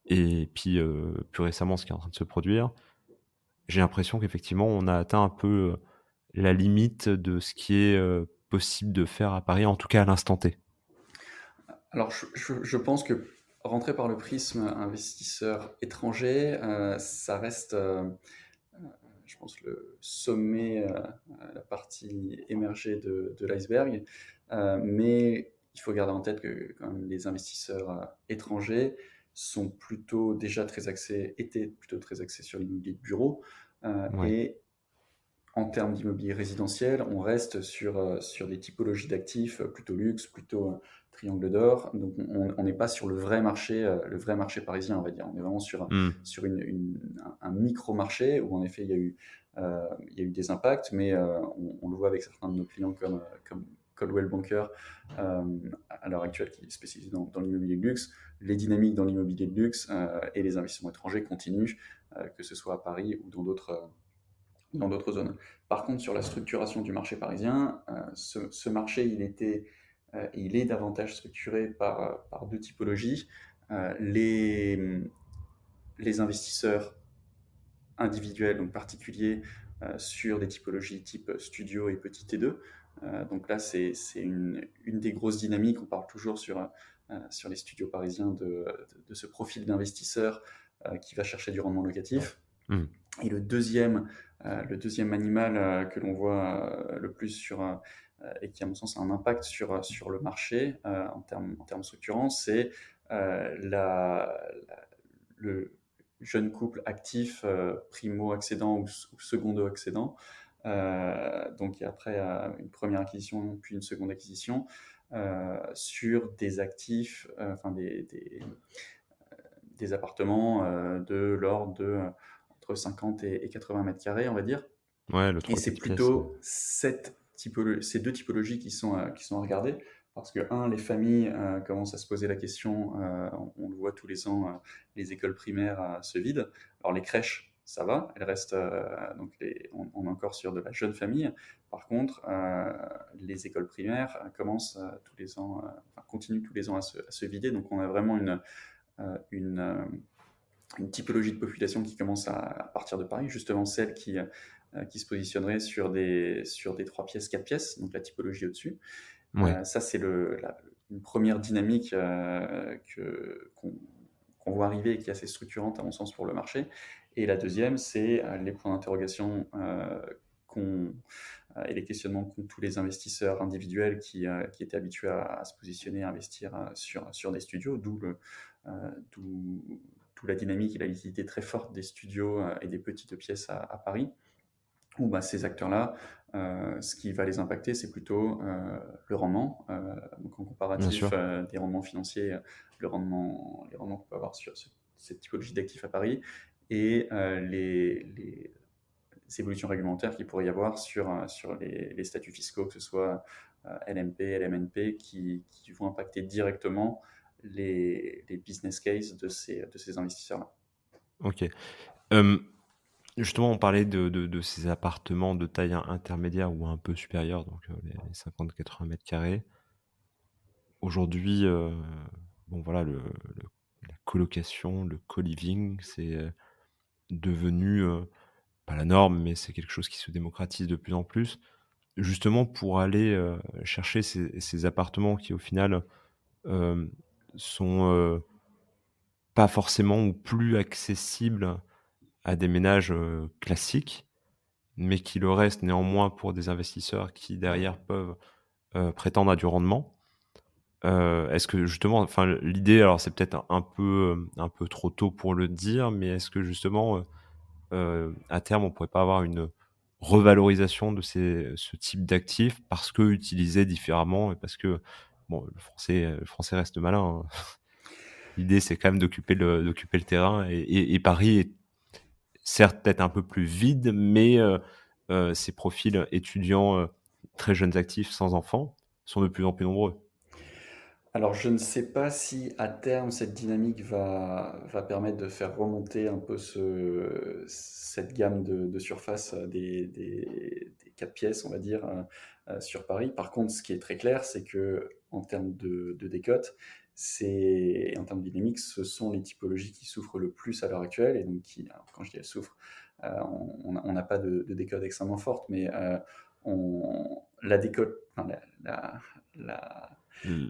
et puis plus récemment ce qui est en train de se produire, j'ai l'impression qu'effectivement on a atteint un peu la limite de ce qui est possible de faire à Paris, en tout cas à l'instant T. Alors, je pense que rentrer par le prisme investisseur étranger, ça reste, je pense, le sommet, la partie émergée de l'iceberg. Mais il faut garder en tête que quand même, les investisseurs étrangers sont plutôt déjà étaient plutôt très axés sur l'immobilier de bureau. Ouais, Et en termes d'immobilier résidentiel, on reste sur des typologies d'actifs plutôt luxe, plutôt triangle d'or. Donc on n'est pas sur le vrai marché parisien, on va dire. On est vraiment mmh, sur un micro-marché où en effet il y a eu des impacts, mais on le voit avec certains de nos clients comme Coldwell Banker à l'heure actuelle qui est spécialisé dans l'immobilier de luxe. Les dynamiques dans l'immobilier de luxe et les investissements étrangers continuent, que ce soit à Paris ou dans d'autres zones. Par contre, sur la structuration du marché parisien, ce marché, il est davantage structuré par deux typologies. Les investisseurs individuels, donc particuliers, sur des typologies type studio et petit T2. Donc là, c'est une des grosses dynamiques. On parle toujours sur les studios parisiens de ce profil d'investisseur qui va chercher du rendement locatif. mmh. Et le deuxième animal que l'on voit le plus et qui, à mon sens, a un impact sur le marché en termes structurants, c'est le jeune couple actif, primo-accédant ou secondo-accédant, donc après une première acquisition puis une seconde acquisition, sur des actifs, enfin des appartements de l'ordre de entre 50 et 80 mètres carrés, on va dire. Ouais, le Et trois c'est quatre pièces. plutôt ces deux typologies qui sont à regarder. Parce que, un, les familles commencent à se poser la question, on le voit tous les ans, les écoles primaires se vident. Alors les crèches, ça va, elles restent, donc on est encore sur de la jeune famille. Par contre, les écoles primaires commencent tous les ans, enfin, continuent tous les ans à se vider. Donc on a vraiment euh, une, euh, une typologie de population qui commence à partir de Paris, justement celle qui se positionnerait sur des 3 pièces, 4 pièces, donc la typologie au-dessus. Ouais, Ça, c'est une première dynamique qu'on voit arriver et qui est assez structurante, à mon sens, pour le marché. Et la deuxième, c'est les points d'interrogation qu'on et les questionnements qu'ont tous les investisseurs individuels qui étaient habitués à se positionner, à investir sur des studios, d'où la dynamique et la liquidité très forte des studios et des petites pièces à Paris, où bah, ces acteurs-là, ce qui va les impacter, c'est plutôt le rendement. Donc en bien comparatif sûr. des rendements financiers, les rendements qu'on peut avoir sur cette typologie d'actifs à Paris, et les évolutions réglementaires qu'il pourrait y avoir sur les statuts fiscaux, que ce soit LMP, LMNP, qui vont impacter directement les business cases de ces investisseurs-là. OK. Hem, Justement, on parlait de ces appartements de taille intermédiaire ou un peu supérieure, donc les 50-80 mètres carrés. Aujourd'hui, bon voilà, la colocation, le co-living, c'est devenu, pas la norme, mais c'est quelque chose qui se démocratise de plus en plus. Justement pour aller chercher ces appartements qui au final, hem, sont, pas forcément ou plus accessibles à des ménages classiques, mais qui le restent néanmoins pour des investisseurs qui derrière peuvent prétendre à du rendement. Est-ce que justement, enfin l'idée, alors c'est peut-être un peu trop tôt pour le dire, mais est-ce que justement, à terme, on pourrait pas avoir une revalorisation de ce type d'actifs parce qu'utilisés différemment et parce que, bon, le français reste malin, hein. L'idée, c'est quand même d'occuper le terrain et Paris est certes peut-être un peu plus vide, mais ces profils étudiants, très jeunes actifs sans enfants sont de plus en plus nombreux. Alors, je ne sais pas si à terme cette dynamique va permettre de faire remonter un peu cette gamme de surface des 4 pièces, on va dire, sur Paris. Par contre, ce qui est très clair, c'est que en termes de décote, en termes de dynamique, ce sont les typologies qui souffrent le plus à l'heure actuelle. Et donc, alors, quand je dis elles souffrent, on n'a pas de décote extrêmement forte, mais la décote, enfin, la-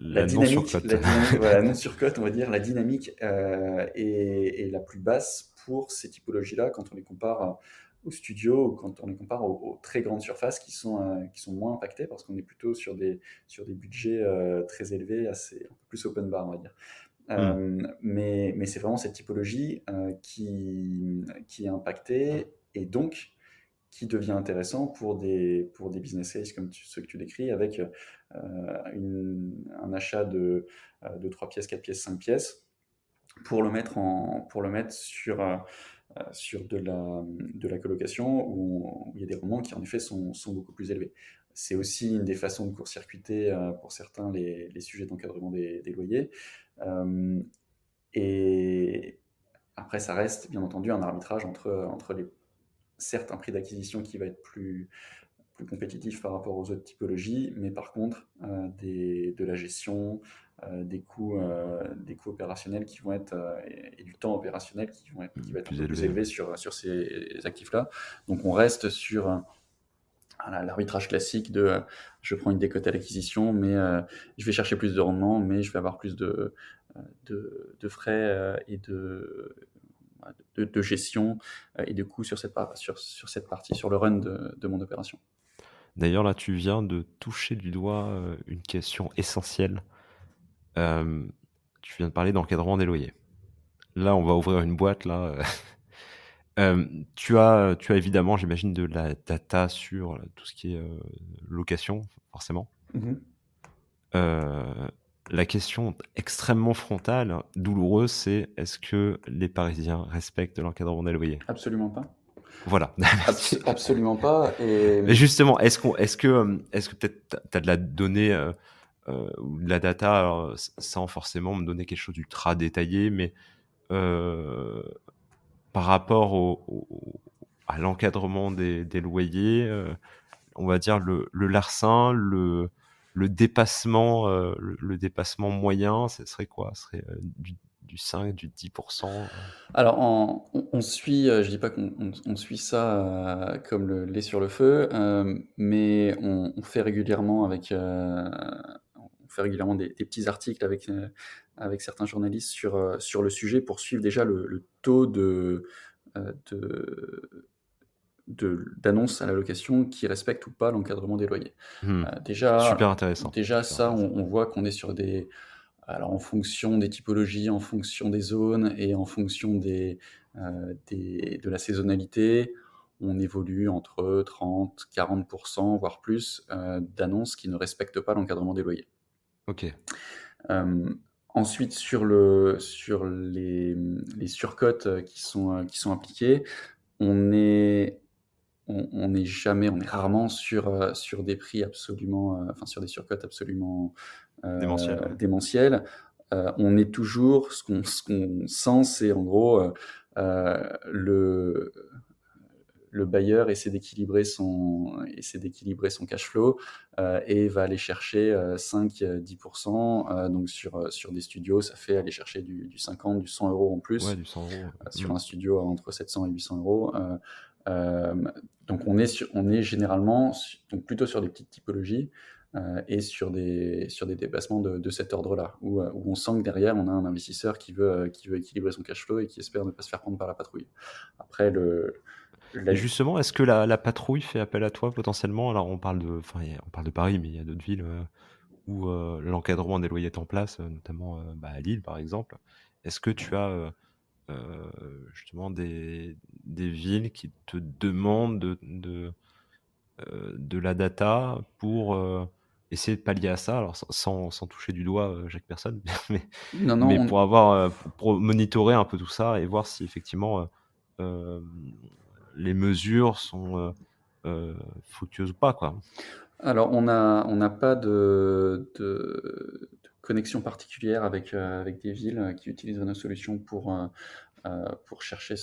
La non-surcote. la dynamique, voilà, non surcote, on va dire, la dynamique est la plus basse pour ces typologies-là quand on les compare aux studios ou quand on les compare aux très grandes surfaces qui sont moins impactées parce qu'on est plutôt sur des budgets très élevés, assez, un peu plus open bar, on va dire. Hmm. Mais c'est vraiment cette typologie qui est impactée et donc qui devient intéressant pour des business cases comme ceux que tu décris, avec un achat de 3 pièces, 4 pièces, 5 pièces, pour le mettre sur de la colocation où il y a des rendements qui en effet sont beaucoup plus élevés. C'est aussi une des façons de court-circuiter pour certains les sujets d'encadrement des loyers. Euh, et après, ça reste bien entendu un arbitrage entre certes un prix d'acquisition qui va être plus compétitif par rapport aux autres typologies, mais par contre, de la gestion, des coûts opérationnels qui vont être, et du temps opérationnel qui va être un Plus peu plus élevé. élevé sur ces actifs-là. Donc on reste sur l'arbitrage classique de je prends une décote à l'acquisition, mais je vais chercher plus de rendement, mais je vais avoir plus de frais et de gestion et de coûts sur sur cette partie, sur le run de mon opération. D'ailleurs, là, tu viens de toucher du doigt une question essentielle. Tu viens de parler d'encadrement des loyers. Là, on va ouvrir une boîte, là. Tu as évidemment, j'imagine, de la data sur tout ce qui est location, forcément. Mhm. La question extrêmement frontale, douloureuse, c'est est-ce que les Parisiens respectent l'encadrement des loyers? Absolument pas. Voilà, merci. Absolument pas. Et Mais justement, est-ce que peut-être tu as de la donnée ou de la data, alors, sans forcément me donner quelque chose d'ultra détaillé, mais euh, par rapport à l'encadrement des loyers, on va dire le larcin, le dépassement, le dépassement moyen, ce serait quoi? Ce serait du 5, du 10%? alors, on suit, je dis pas qu'on suit ça comme le lait sur le feu, mais on fait régulièrement on fait régulièrement des petits articles avec certains journalistes sur le sujet pour suivre déjà le taux de, d'annonces à la location qui respectent ou pas l'encadrement des loyers. Hmm. Euh, Super déjà, intéressant. déjà Super ça, intéressant. on voit qu'on est sur alors en fonction des typologies, en fonction des zones et en fonction de la saisonnalité, on évolue entre 30, 40%, voire plus, d'annonces qui ne respectent pas l'encadrement des loyers. Ok. Euh, Ensuite, sur les surcotes qui sont appliquées, on est, on est jamais, on est rarement sur des prix absolument, enfin sur des surcotes absolument Démentiel, ouais. démentielles. On est toujours, ce qu'on sent, c'est en gros euh, le, le bailleur essaie d'équilibrer son cash flow et va aller chercher 5-10%. Donc sur des studios, ça fait aller chercher du 50, du 100 euros en Ouais, plus du 100 euros. sur un studio entre 700 et 800 euros. Euh, donc on est généralement donc plutôt sur des petites typologies et sur des dépassements de cet ordre-là, où on sent que derrière on a un investisseur qui veut équilibrer son cash flow et qui espère ne pas se faire prendre par la patrouille. Après, la- Et justement, est-ce que la patrouille fait appel à toi potentiellement? Alors, enfin, on parle de Paris, mais il y a d'autres villes où l'encadrement des loyers est en place, notamment bah, à Lille, par exemple. Est-ce que tu as justement des villes qui te demandent de la data pour essayer de pallier à ça, alors sans toucher du doigt Jacques Personne, non, non, mais pour pour monitorer un peu tout ça et voir si effectivement euh, les mesures sont fructueuses ou pas, quoi. alors on n'a pas de connexion particulière avec des villes qui utiliseraient nos solutions pour chercher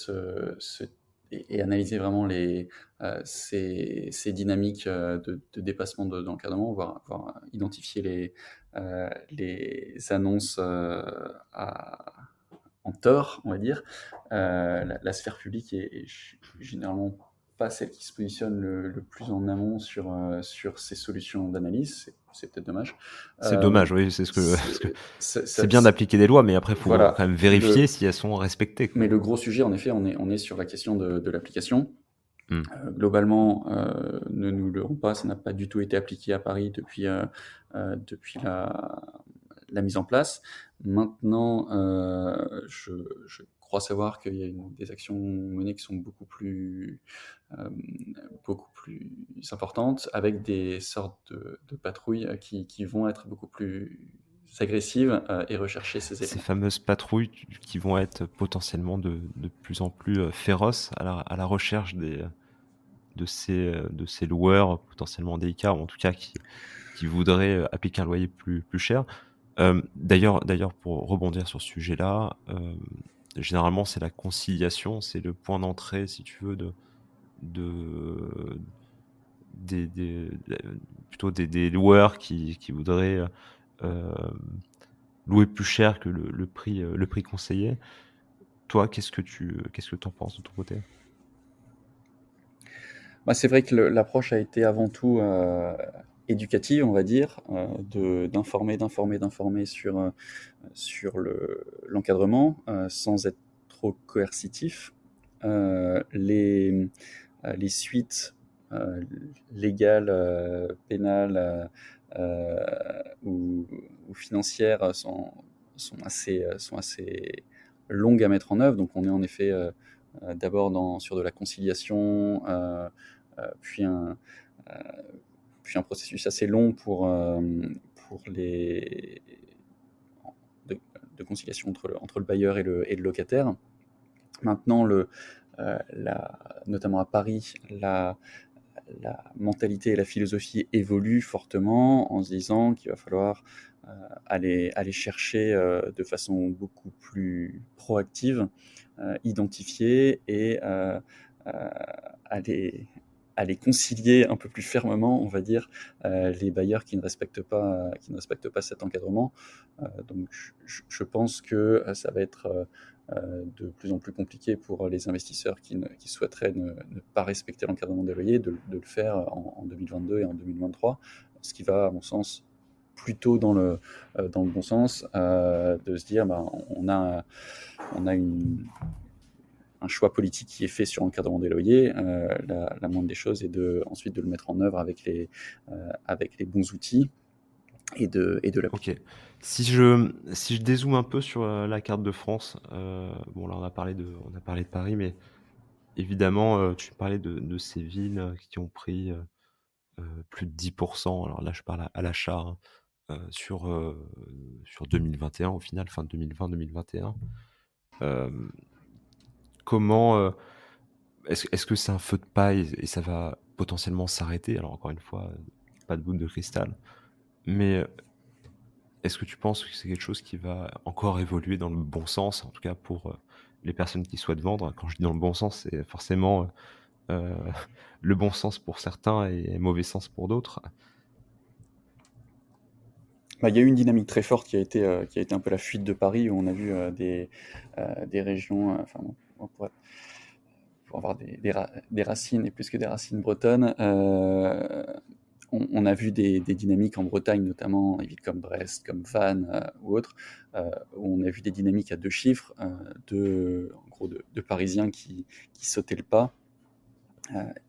et analyser vraiment ces dynamiques de dépassement d'encadrement, voire identifier les annonces en tort, on va dire. La sphère publique est généralement pas celle qui se positionne le plus en amont sur ces solutions d'analyse. C'est peut-être dommage. C'est dommage, oui, parce que c'est bien Ça, d'appliquer des lois, mais après, il faut voilà. quand même vérifier si elles sont respectées, quoi. Mais le gros sujet, en effet, on est sur la question de l'application. Mm. Globalement, ne nous leurrons pas, ça n'a pas du tout été appliqué à Paris depuis la mise en place. Maintenant, je crois savoir qu'il y a des actions menées qui sont euh, beaucoup plus importantes, avec des sortes de patrouilles qui vont être beaucoup plus agressives et rechercher ces Ces éléments. fameuses patrouilles qui vont être potentiellement de plus en plus féroces à la recherche de ces loueurs potentiellement délicats, ou en tout cas qui voudraient appliquer un loyer plus cher. D'ailleurs, pour rebondir sur ce sujet-là, généralement c'est la conciliation, c'est le point d'entrée, si tu veux, plutôt des loueurs qui voudraient louer plus cher que le prix conseillé. Toi, qu'est-ce que t'en penses de ton côté? Bah, c'est vrai que l'approche a été avant tout éducative, on va dire, d'informer sur l'encadrement, sans être trop coercitif. Les suites légales, pénales ou financières sont assez longues à mettre en œuvre. Donc on est en effet d'abord sur de la conciliation, puis un processus assez long de conciliation entre le bailleur et le locataire. Maintenant, notamment à Paris, la mentalité et la philosophie évoluent fortement en se disant qu'il va falloir aller chercher de façon beaucoup plus proactive, identifier et aller concilier un peu plus fermement, on va dire, les bailleurs qui ne respectent pas cet encadrement. Donc, je pense que ça va être de plus en plus compliqué pour les investisseurs qui souhaiteraient ne pas respecter l'encadrement des loyers, de le faire en 2022 et en 2023, ce qui va, à mon sens, plutôt dans le bon sens, de se dire on a un choix politique qui est fait sur l'encadrement des loyers. La moindre des choses est ensuite de le mettre en œuvre avec les bons outils et de l'appliquer. Ok. Si je dézoome un peu sur la carte de France, bon là on a parlé de Paris, mais évidemment tu parlais de ces villes qui ont pris plus de 10%. Alors là je parle à l'achat, hein, sur 2021 au final, fin 2020-2021. Comment est-ce que c'est un feu de paille et ça va potentiellement s'arrêter? Alors encore une fois, pas de boule de cristal, mais est-ce que tu penses que c'est quelque chose qui va encore évoluer dans le bon sens, en tout cas pour les personnes qui souhaitent vendre? Quand je dis dans le bon sens, c'est forcément euh, le bon sens pour certains et mauvais sens pour d'autres. Il y a eu une dynamique très forte qui a été un peu la fuite de Paris, où on a vu des régions, enfin, on pourrait avoir des racines, et plus que des racines bretonnes. On a vu des dynamiques en Bretagne, notamment des villes comme Brest, comme Vannes ou autres, où on a vu des dynamiques à deux chiffres, en gros de Parisiens qui sautaient le pas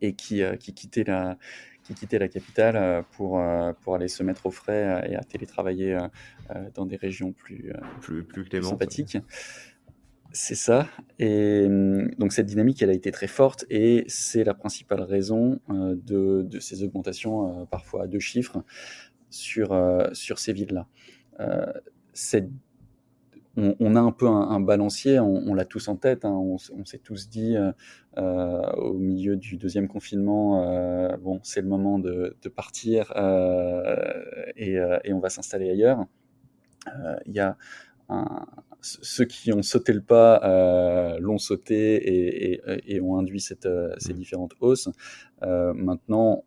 et qui quittaient la capitale pour aller se mettre au frais et à télétravailler dans des régions plus Plus clémente. sympathiques. C'est ça. Et donc cette dynamique, elle a été très forte, et c'est la principale raison de ces augmentations, parfois à deux chiffres, sur ces villes-là. Cette on a un peu un balancier, on l'a tous en tête, hein, on s'est tous dit au milieu du deuxième confinement, bon, c'est le moment de partir et on va s'installer ailleurs. Il y a ceux qui ont sauté le pas l'ont sauté et ont induit ces Mm. différentes hausses. Maintenant,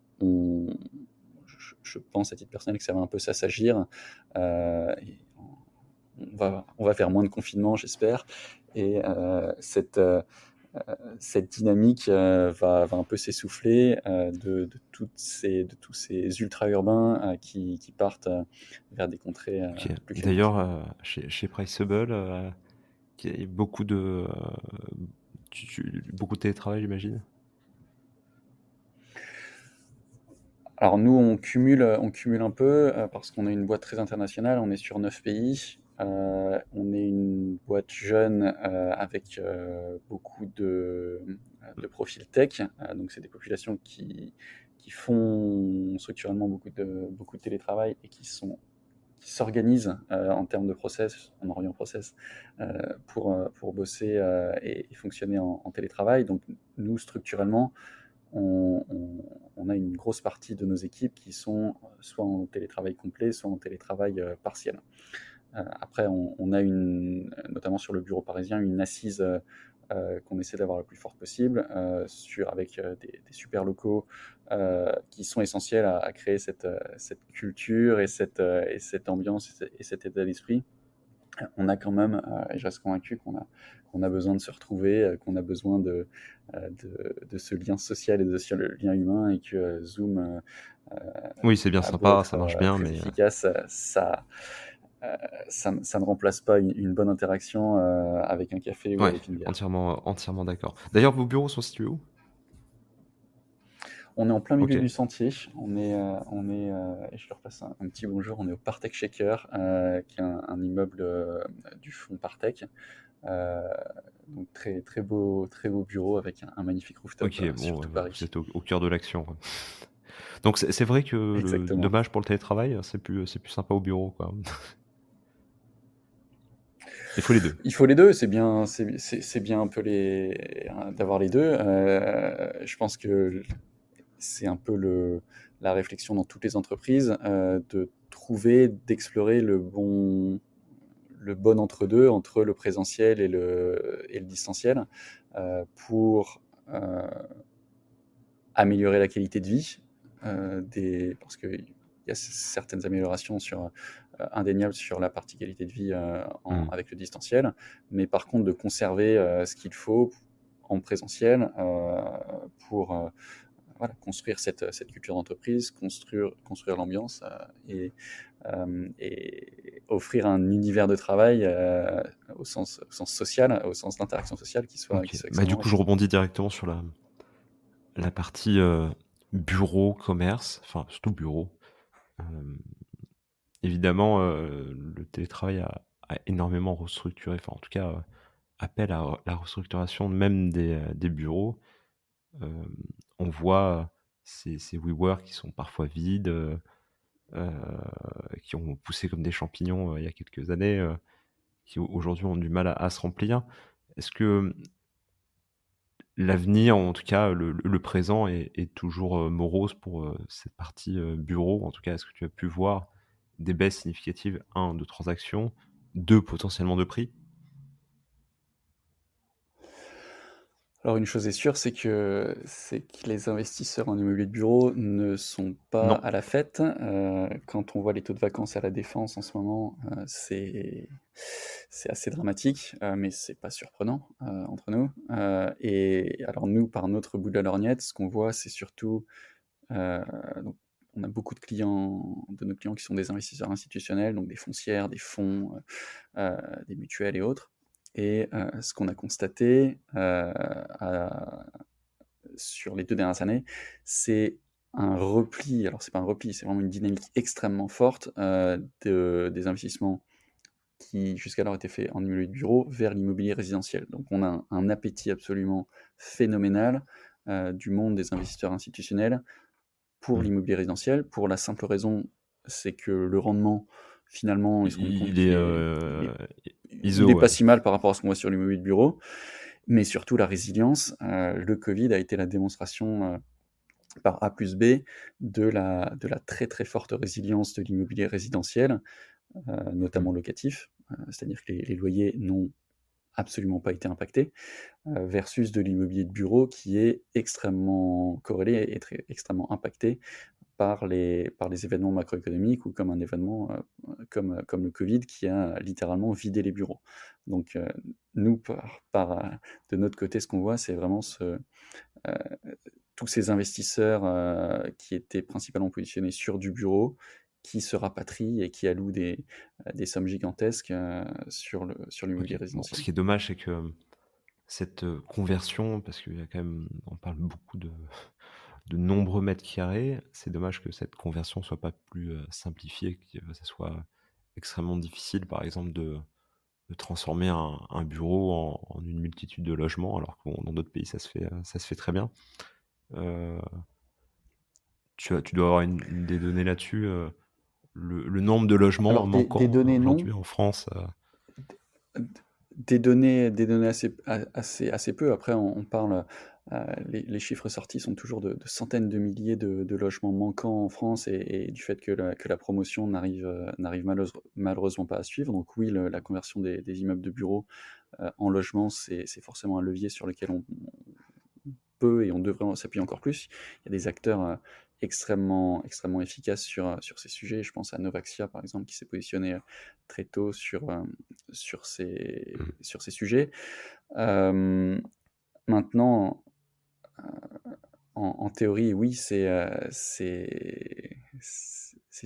je pense à titre personnel que ça va un peu s'assagir. Et on va faire moins de confinement, j'espère. Et cette dynamique va un peu s'essouffler de tous ces ultra-urbains qui partent vers des contrées Ok. plus D'ailleurs, climatiques. chez Priceable, il y a beaucoup de, beaucoup de télétravail, j'imagine. Alors nous, on cumule un peu parce qu'on est une boîte très internationale, on est sur 9 pays. On est une boîte jeune avec beaucoup de profils tech. Donc c'est des populations qui font structurellement beaucoup de télétravail et qui s'organisent en termes de process, en orientant process, pour bosser et fonctionner en télétravail. Donc nous, structurellement, on a une grosse partie de nos équipes qui sont soit en télétravail complet, soit en télétravail partiel. Après, on a notamment sur le bureau parisien, une assise qu'on essaie d'avoir la plus forte possible, avec des super locaux qui sont essentiels à créer cette culture et cette ambiance et cet état d'esprit. On a quand même, et je reste convaincu qu'on a besoin de se retrouver, qu'on a besoin de ce lien social et de ce lien humain, et que Zoom Oui, c'est bien a beau sympa, être ça marche bien, très mais efficace, ça ne remplace pas une bonne interaction avec un café ou ouais, avec une bière. entièrement d'accord. D'ailleurs, vos bureaux sont situés où? On est en plein Ok, milieu du sentier. Et je leur passe un petit bonjour. On est au Partech Shaker, qui est un immeuble du fonds Partech. Euh, donc très beau bureau avec un magnifique rooftop ok, sur bon, tout vous Paris. êtes au cœur de l'action, quoi. Donc c'est vrai que le Exactement. dommage pour le télétravail, c'est plus sympa au bureau, quoi. Il faut les 2. Il faut les deux, c'est bien un peu d'avoir les deux. Je pense que c'est un peu la réflexion dans toutes les entreprises, de trouver, d'explorer le bon entre-deux, entre le présentiel et le distanciel, pour améliorer la qualité de vie, parce qu'il y a certaines améliorations indéniables sur la partie qualité de vie Mmh. avec le distanciel, mais par contre de conserver ce qu'il faut en présentiel pour voilà, construire cette culture d'entreprise, construire l'ambiance et offrir un univers de travail au sens social, au sens d'interaction sociale OK. qui soit Bah, du extrêmement coup, je riche. rebondis directement sur la partie, bureau, commerce, enfin, surtout bureau. Hem, évidemment, le télétravail a énormément restructuré, enfin, en tout cas, appelle à la restructuration même des bureaux. Hem, on voit ces WeWork qui sont parfois vides, heu, qui ont poussé comme des champignons, il y a quelques années, qui aujourd'hui ont du mal à se remplir. Est-ce que l'avenir, en tout cas le présent est toujours, morose pour, cette partie, bureau? En tout cas, est-ce que tu as pu voir des baisses significatives, un de transactions, 2 potentiellement de prix? Alors une chose est sûre, c'est que les investisseurs en immobilier de bureau ne sont pas Non. à la fête. Quand on voit les taux de vacances à La Défense en ce moment, c'est assez dramatique, mais c'est pas surprenant, entre nous. Et alors nous, par notre bout de la lorgnette, ce qu'on voit, c'est surtout, donc on a beaucoup de nos clients qui sont des investisseurs institutionnels, donc des foncières, des fonds, des mutuelles et autres. Et ce qu'on a constaté sur les 2 dernières années, c'est un repli. Alors c'est pas un repli, c'est vraiment une dynamique extrêmement forte des investissements qui jusqu'alors étaient faits en immobilier de bureau vers l'immobilier résidentiel. Donc on a un appétit absolument phénoménal du monde des investisseurs institutionnels pour Mmh. l'immobilier résidentiel, pour la simple raison, c'est que le rendement, finalement, ils se rendent compte Il est, il ISO, est ouais. pas si mal par rapport à ce qu'on voit sur l'immobilier de bureau, mais surtout la résilience. Le Covid a été la démonstration par A plus B de la très très forte résilience de l'immobilier résidentiel, notamment locatifs, c'est-à-dire que les loyers n'ont absolument pas été impactés, versus de l'immobilier de bureau qui est extrêmement corrélé et extrêmement impacté par les événements macroéconomiques ou comme un événement comme le Covid qui a littéralement vidé les bureaux. Donc, nous, de notre côté, ce qu'on voit, c'est vraiment euh, tous ces investisseurs qui étaient principalement positionnés sur du bureau, qui se rapatrient et qui allouent des sommes gigantesques sur l'immobilier Ok. Bon, résidentiel. ce qui est dommage, c'est que cette conversion, parce qu'il y a quand même, on parle beaucoup de nombreux mètres carrés, c'est dommage que cette conversion soit pas plus simplifiée, que ça soit extrêmement difficile, par exemple, de transformer un bureau en une multitude de logements, alors que bon, dans d'autres pays, ça se fait très bien. Euh, tu dois avoir des données là-dessus, le nombre de logements Alors, des manquants données, non. aujourd'hui en France. Des données assez peu. Après, on parle, les chiffres sortis sont toujours de centaines de milliers de logements manquants en France et du fait que la promotion n'arrive malheureusement pas à suivre. Donc oui, la conversion des immeubles de bureaux en logement, c'est forcément un levier sur lequel on peut et on devrait s'appuyer encore plus. Il y a des acteurs extrêmement efficaces sur ces sujets. Je pense à Novaxia, par exemple, qui s'est positionné très tôt Mm. sur ces sujets. Euh, Maintenant, en théorie, oui, c'est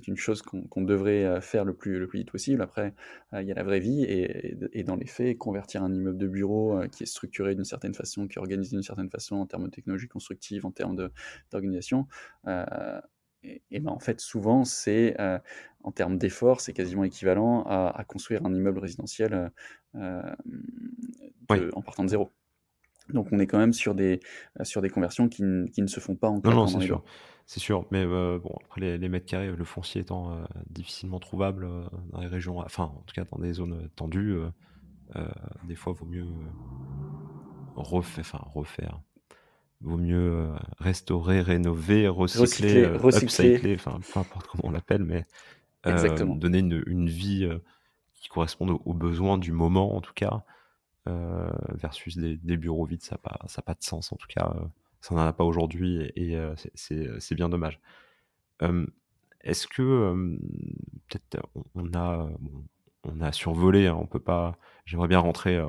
une chose qu'on devrait faire le plus vite possible. Après, il y a la vraie vie et dans les faits, convertir un immeuble de bureau qui est structuré d'une certaine façon, qui est organisé d'une certaine façon en termes de technologie constructive, en termes d'organisation, euh, et ben en fait, souvent, en termes d'effort, c'est quasiment équivalent à construire un immeuble résidentiel euh, Oui, en partant de zéro. Donc on est quand même sur des conversions qui ne se font pas en non, non, claquant dans les doigts. c'est sûr. Mais bon, après les mètres carrés, le foncier étant difficilement trouvable dans les régions, enfin, en tout cas dans des zones tendues, euh, des fois, vaut mieux refaire. Vaut mieux restaurer, rénover, recycler, Recycler, upcycler, enfin, peu importe comment on l'appelle, mais exactement. donner une vie qui corresponde aux besoins du moment, en tout cas, versus des bureaux vides, ça a pas de sens, en tout cas, ça n'en a pas aujourd'hui, et c'est bien dommage. Euh, Est-ce que peut-être bon, on a survolé, hein, on peut pas. J'aimerais bien rentrer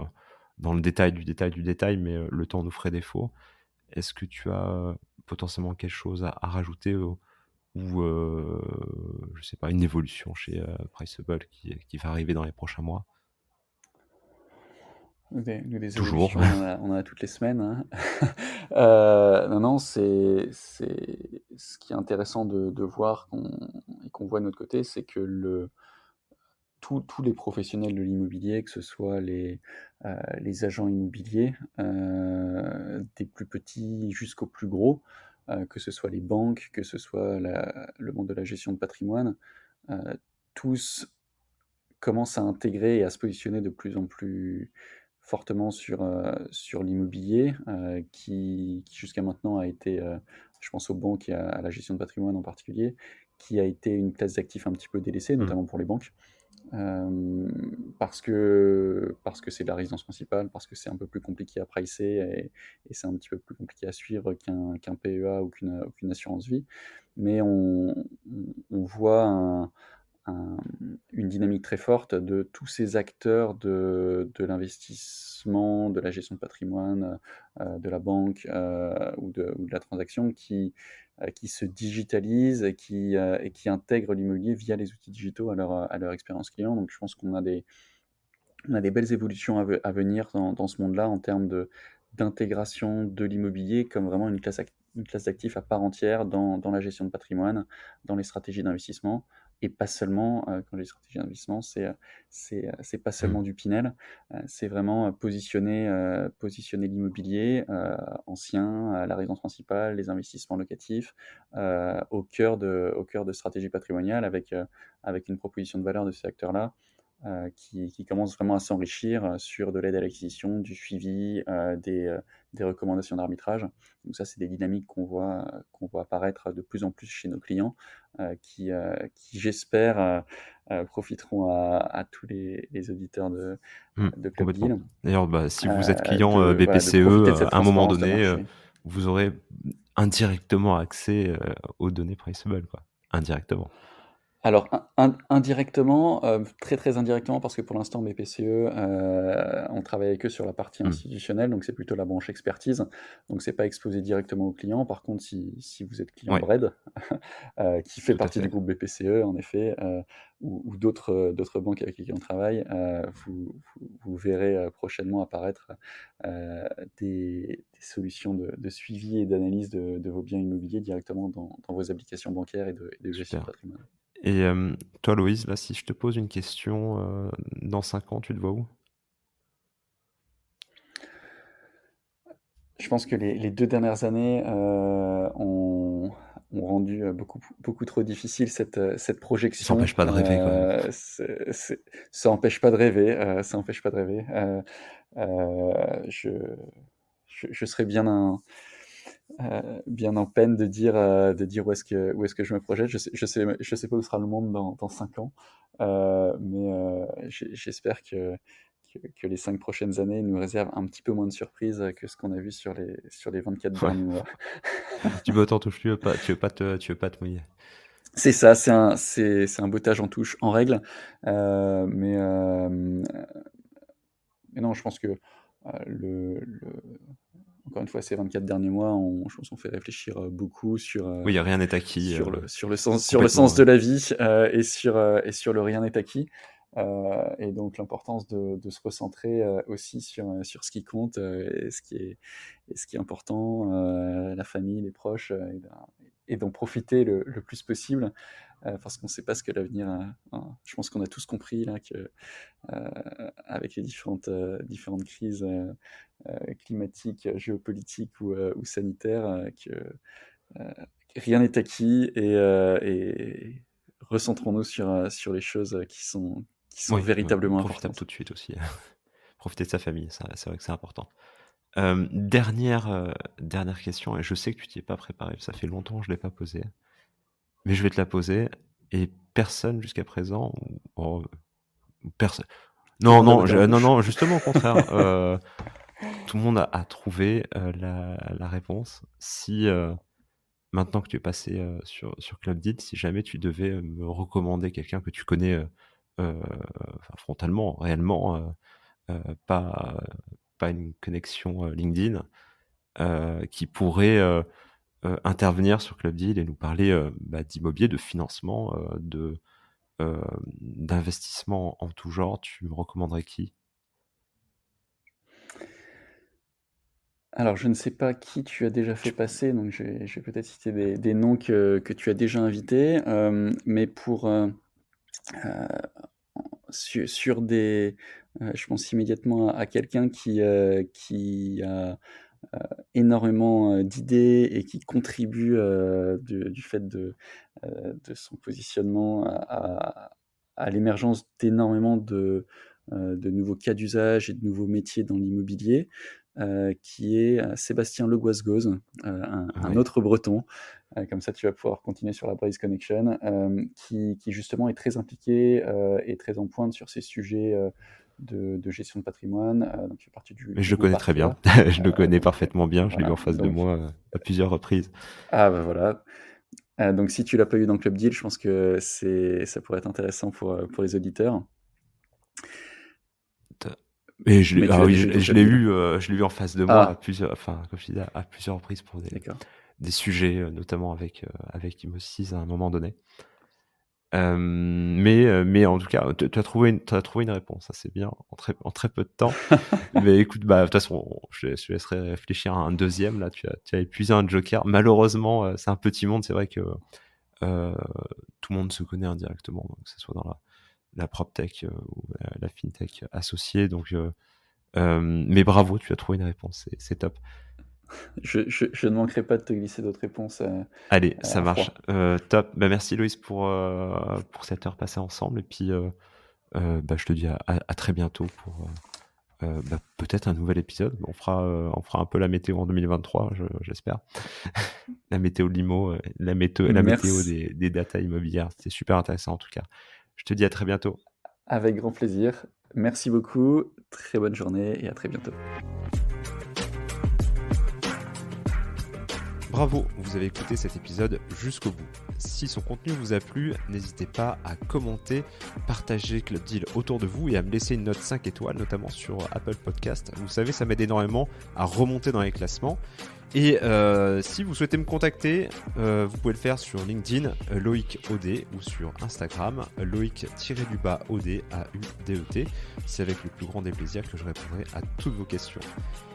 dans le détail du détail du détail, mais le temps nous ferait défaut. Est-ce que tu as potentiellement quelque chose à rajouter ou je sais pas, une évolution chez Priceable qui va arriver dans les prochains mois? Des Toujours. évolutions, on en a toutes les semaines, hein. Non, non, ce qui est intéressant de voir et qu'on voit de notre côté, c'est que tous les professionnels de l'immobilier, que ce soit les agents immobiliers, des plus petits jusqu'aux plus gros, que ce soit les banques, que ce soit le monde de la gestion de patrimoine, euh, tous commence à intégrer et à se positionner de plus en plus fortement sur l'immobilier, qui jusqu'à maintenant a été, je pense aux banques et à la gestion de patrimoine en particulier, qui a été une classe d'actifs un petit peu délaissée, Hmm. notamment pour les banques, parce que c'est de la résidence principale, parce que c'est un peu plus compliqué à pricer et c'est un petit peu plus compliqué à suivre qu'un PEA ou qu'une assurance vie. Mais on voit un- une dynamique très forte de tous ces acteurs de l'investissement, de la gestion de patrimoine, de la banque ou de la transaction qui se digitalisent et qui intègrent l'immobilier via les outils digitaux à leur expérience client. Donc je pense on a des belles évolutions à venir dans ce monde-là en termes d'intégration de l'immobilier comme vraiment une classe d'actifs à part entière dans la gestion de patrimoine, dans les stratégies d'investissement. Et pas seulement, quand les stratégies d'investissement, c'est pas Hmm. seulement du Pinel, c'est vraiment positionner l'immobilier ancien, la résidence principale, les investissements locatifs, au cœur de stratégies patrimoniales avec une proposition de valeur de ces acteurs-là qui commence vraiment à s'enrichir sur de l'aide à l'acquisition, du suivi, des recommandations d'arbitrage. Donc ça, c'est des dynamiques qu'on voit apparaître de plus en plus chez nos clients, qui j'espère, profiteront à tous les auditeurs de Club Complètement. Deal, D'ailleurs, si vous êtes client de BPCE, profiter de cette à un moment transparence de donné, marché. vous aurez indirectement accès aux données priceable, quoi. Indirectement. Alors indirectement, très, très indirectement parce que pour l'instant BPCE, on travaille avec eux sur la partie Mm. institutionnelle, donc c'est plutôt la branche expertise, donc c'est pas exposé directement aux clients. Par contre, si vous êtes client Ouais, Bread, qui fait tout à partie du fait. groupe BPCE en effet, ou d'autres banques avec lesquelles on travaille, vous verrez, prochainement apparaître, des solutions de suivi et d'analyse de vos biens immobiliers directement dans vos applications bancaires et de gestion de Super. patrimoine. Et toi, Loïse, là, si je te pose une question, dans 5 ans, tu te vois où? Je pense que les 2 dernières années, ont rendu, beaucoup trop difficile cette Ça projection. n'empêche pas de rêver quand même. Ça empêche pas de rêver, ça empêche pas de rêver. Je je serais bien en peine de dire où est-ce que je me projette. Je sais pas où sera le monde dans 5 ans, mais j'espère que les 5 prochaines années nous réservent un petit peu moins de surprises que ce qu'on a vu sur les 24 Ouais. derniers mois. Du beau temps touche, tu veux pas te mouiller. C'est ça, c'est un bottage en touche, en règle, mais non, je pense que encore une fois, ces 24 derniers mois, je pense qu'on fait réfléchir beaucoup Oui, rien n'est acquis, sur le sens complètement. de la vie, et sur le rien n'est acquis. Et donc l'importance de se recentrer aussi sur ce qui compte, et ce qui est important, la famille, les proches, et d'en profiter le plus possible, parce qu'on ne sait pas ce que l'avenir. Je pense qu'on a tous compris là que, avec les différentes crises climatiques, géopolitiques ou sanitaires, que euh, rien n'est acquis, et recentrons-nous sur les choses qui sont Oui, véritablement profitable tout importantes. de suite aussi. Profiter de sa famille, ça, c'est vrai que c'est important. Dernière question, et je sais que tu t'y es pas préparé, ça fait longtemps que je l'ai pas posée, mais je vais te la poser, et personne jusqu'à présent, personne. Tout le Non, monde a non, botté en touche. non, justement au contraire. Tout le monde a trouvé la réponse. Si maintenant que tu es passé sur Club Deal, si jamais tu devais me recommander quelqu'un que tu connais euh, frontalement, réellement, pas, pas une connexion LinkedIn, qui pourrait intervenir sur Club Deal et nous parler d'immobilier, de financement, d'investissement en tout genre, tu me recommanderais qui? Alors, je ne sais pas qui tu as déjà fait passer, donc je vais peut-être citer des noms que tu as déjà invités, mais euh, sur je pense immédiatement à quelqu'un qui a énormément d'idées et qui contribue, du fait de son positionnement à l'émergence d'énormément de nouveaux cas d'usage et de nouveaux métiers dans l'immobilier, qui est Sébastien Le Goisgoz, un Ouais. autre breton. Comme ça, tu vas pouvoir continuer sur la Braze Connection, qui justement est très impliqué et très en pointe sur ces sujets de gestion de patrimoine. Donc, il fait partie Mais du je le groupe connais très bien. Arkia. Je le connais Donc, parfaitement bien. Je l'ai eu en voilà. face de moi à plusieurs reprises. Bah voilà. Donc, si tu l'as pas eu dans Club Deal, je pense que ça pourrait être intéressant pour les auditeurs. Et Mais ah tu l'as oui, déjà eu dans je Club l'ai Deal. eu, je l'ai eu en face de moi à Ah, plusieurs, enfin, comme je disais, à plusieurs reprises pour d'accord. des sujets, notamment avec Imo6 à un moment donné. Mais en tout cas, tu as trouvé une réponse, ça c'est bien, en très peu de temps. Mais écoute, de toute façon, je te laisserai réfléchir à un deuxième. Là, tu as épuisé un joker. Malheureusement, c'est un petit monde. C'est vrai que tout le monde se connaît indirectement, donc que ce soit dans la PropTech ou la FinTech associée. Donc, mais bravo, tu as trouvé une réponse. C'est top. Je ne manquerai pas de te glisser d'autres réponses Allez, ça à marche. froid. Top. Merci Loïs pour cette heure passée ensemble. Et puis, je te dis à très bientôt pour peut-être un nouvel épisode. On fera un peu la météo en 2023, j'espère. La météo de l'IMO, la météo des data immobilières. C'était super intéressant en tout cas. Je te dis à très bientôt. Avec grand plaisir. Merci beaucoup. Très bonne journée et à très bientôt. Bravo, vous avez écouté cet épisode jusqu'au bout. Si son contenu vous a plu, n'hésitez pas à commenter, partager Club Deal autour de vous et à me laisser une note 5 étoiles, notamment sur Apple Podcast. Vous savez, ça m'aide énormément à remonter dans les classements. Et si vous souhaitez me contacter, vous pouvez le faire sur LinkedIn, Loïc Audet, ou sur Instagram, Loïc-OD, AUDET. C'est avec le plus grand des plaisirs que je répondrai à toutes vos questions.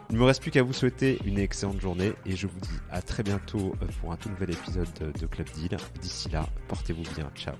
Il ne me reste plus qu'à vous souhaiter une excellente journée et je vous dis à très bientôt pour un tout nouvel épisode de Club Deal. D'ici là, portez-vous bien. Ciao.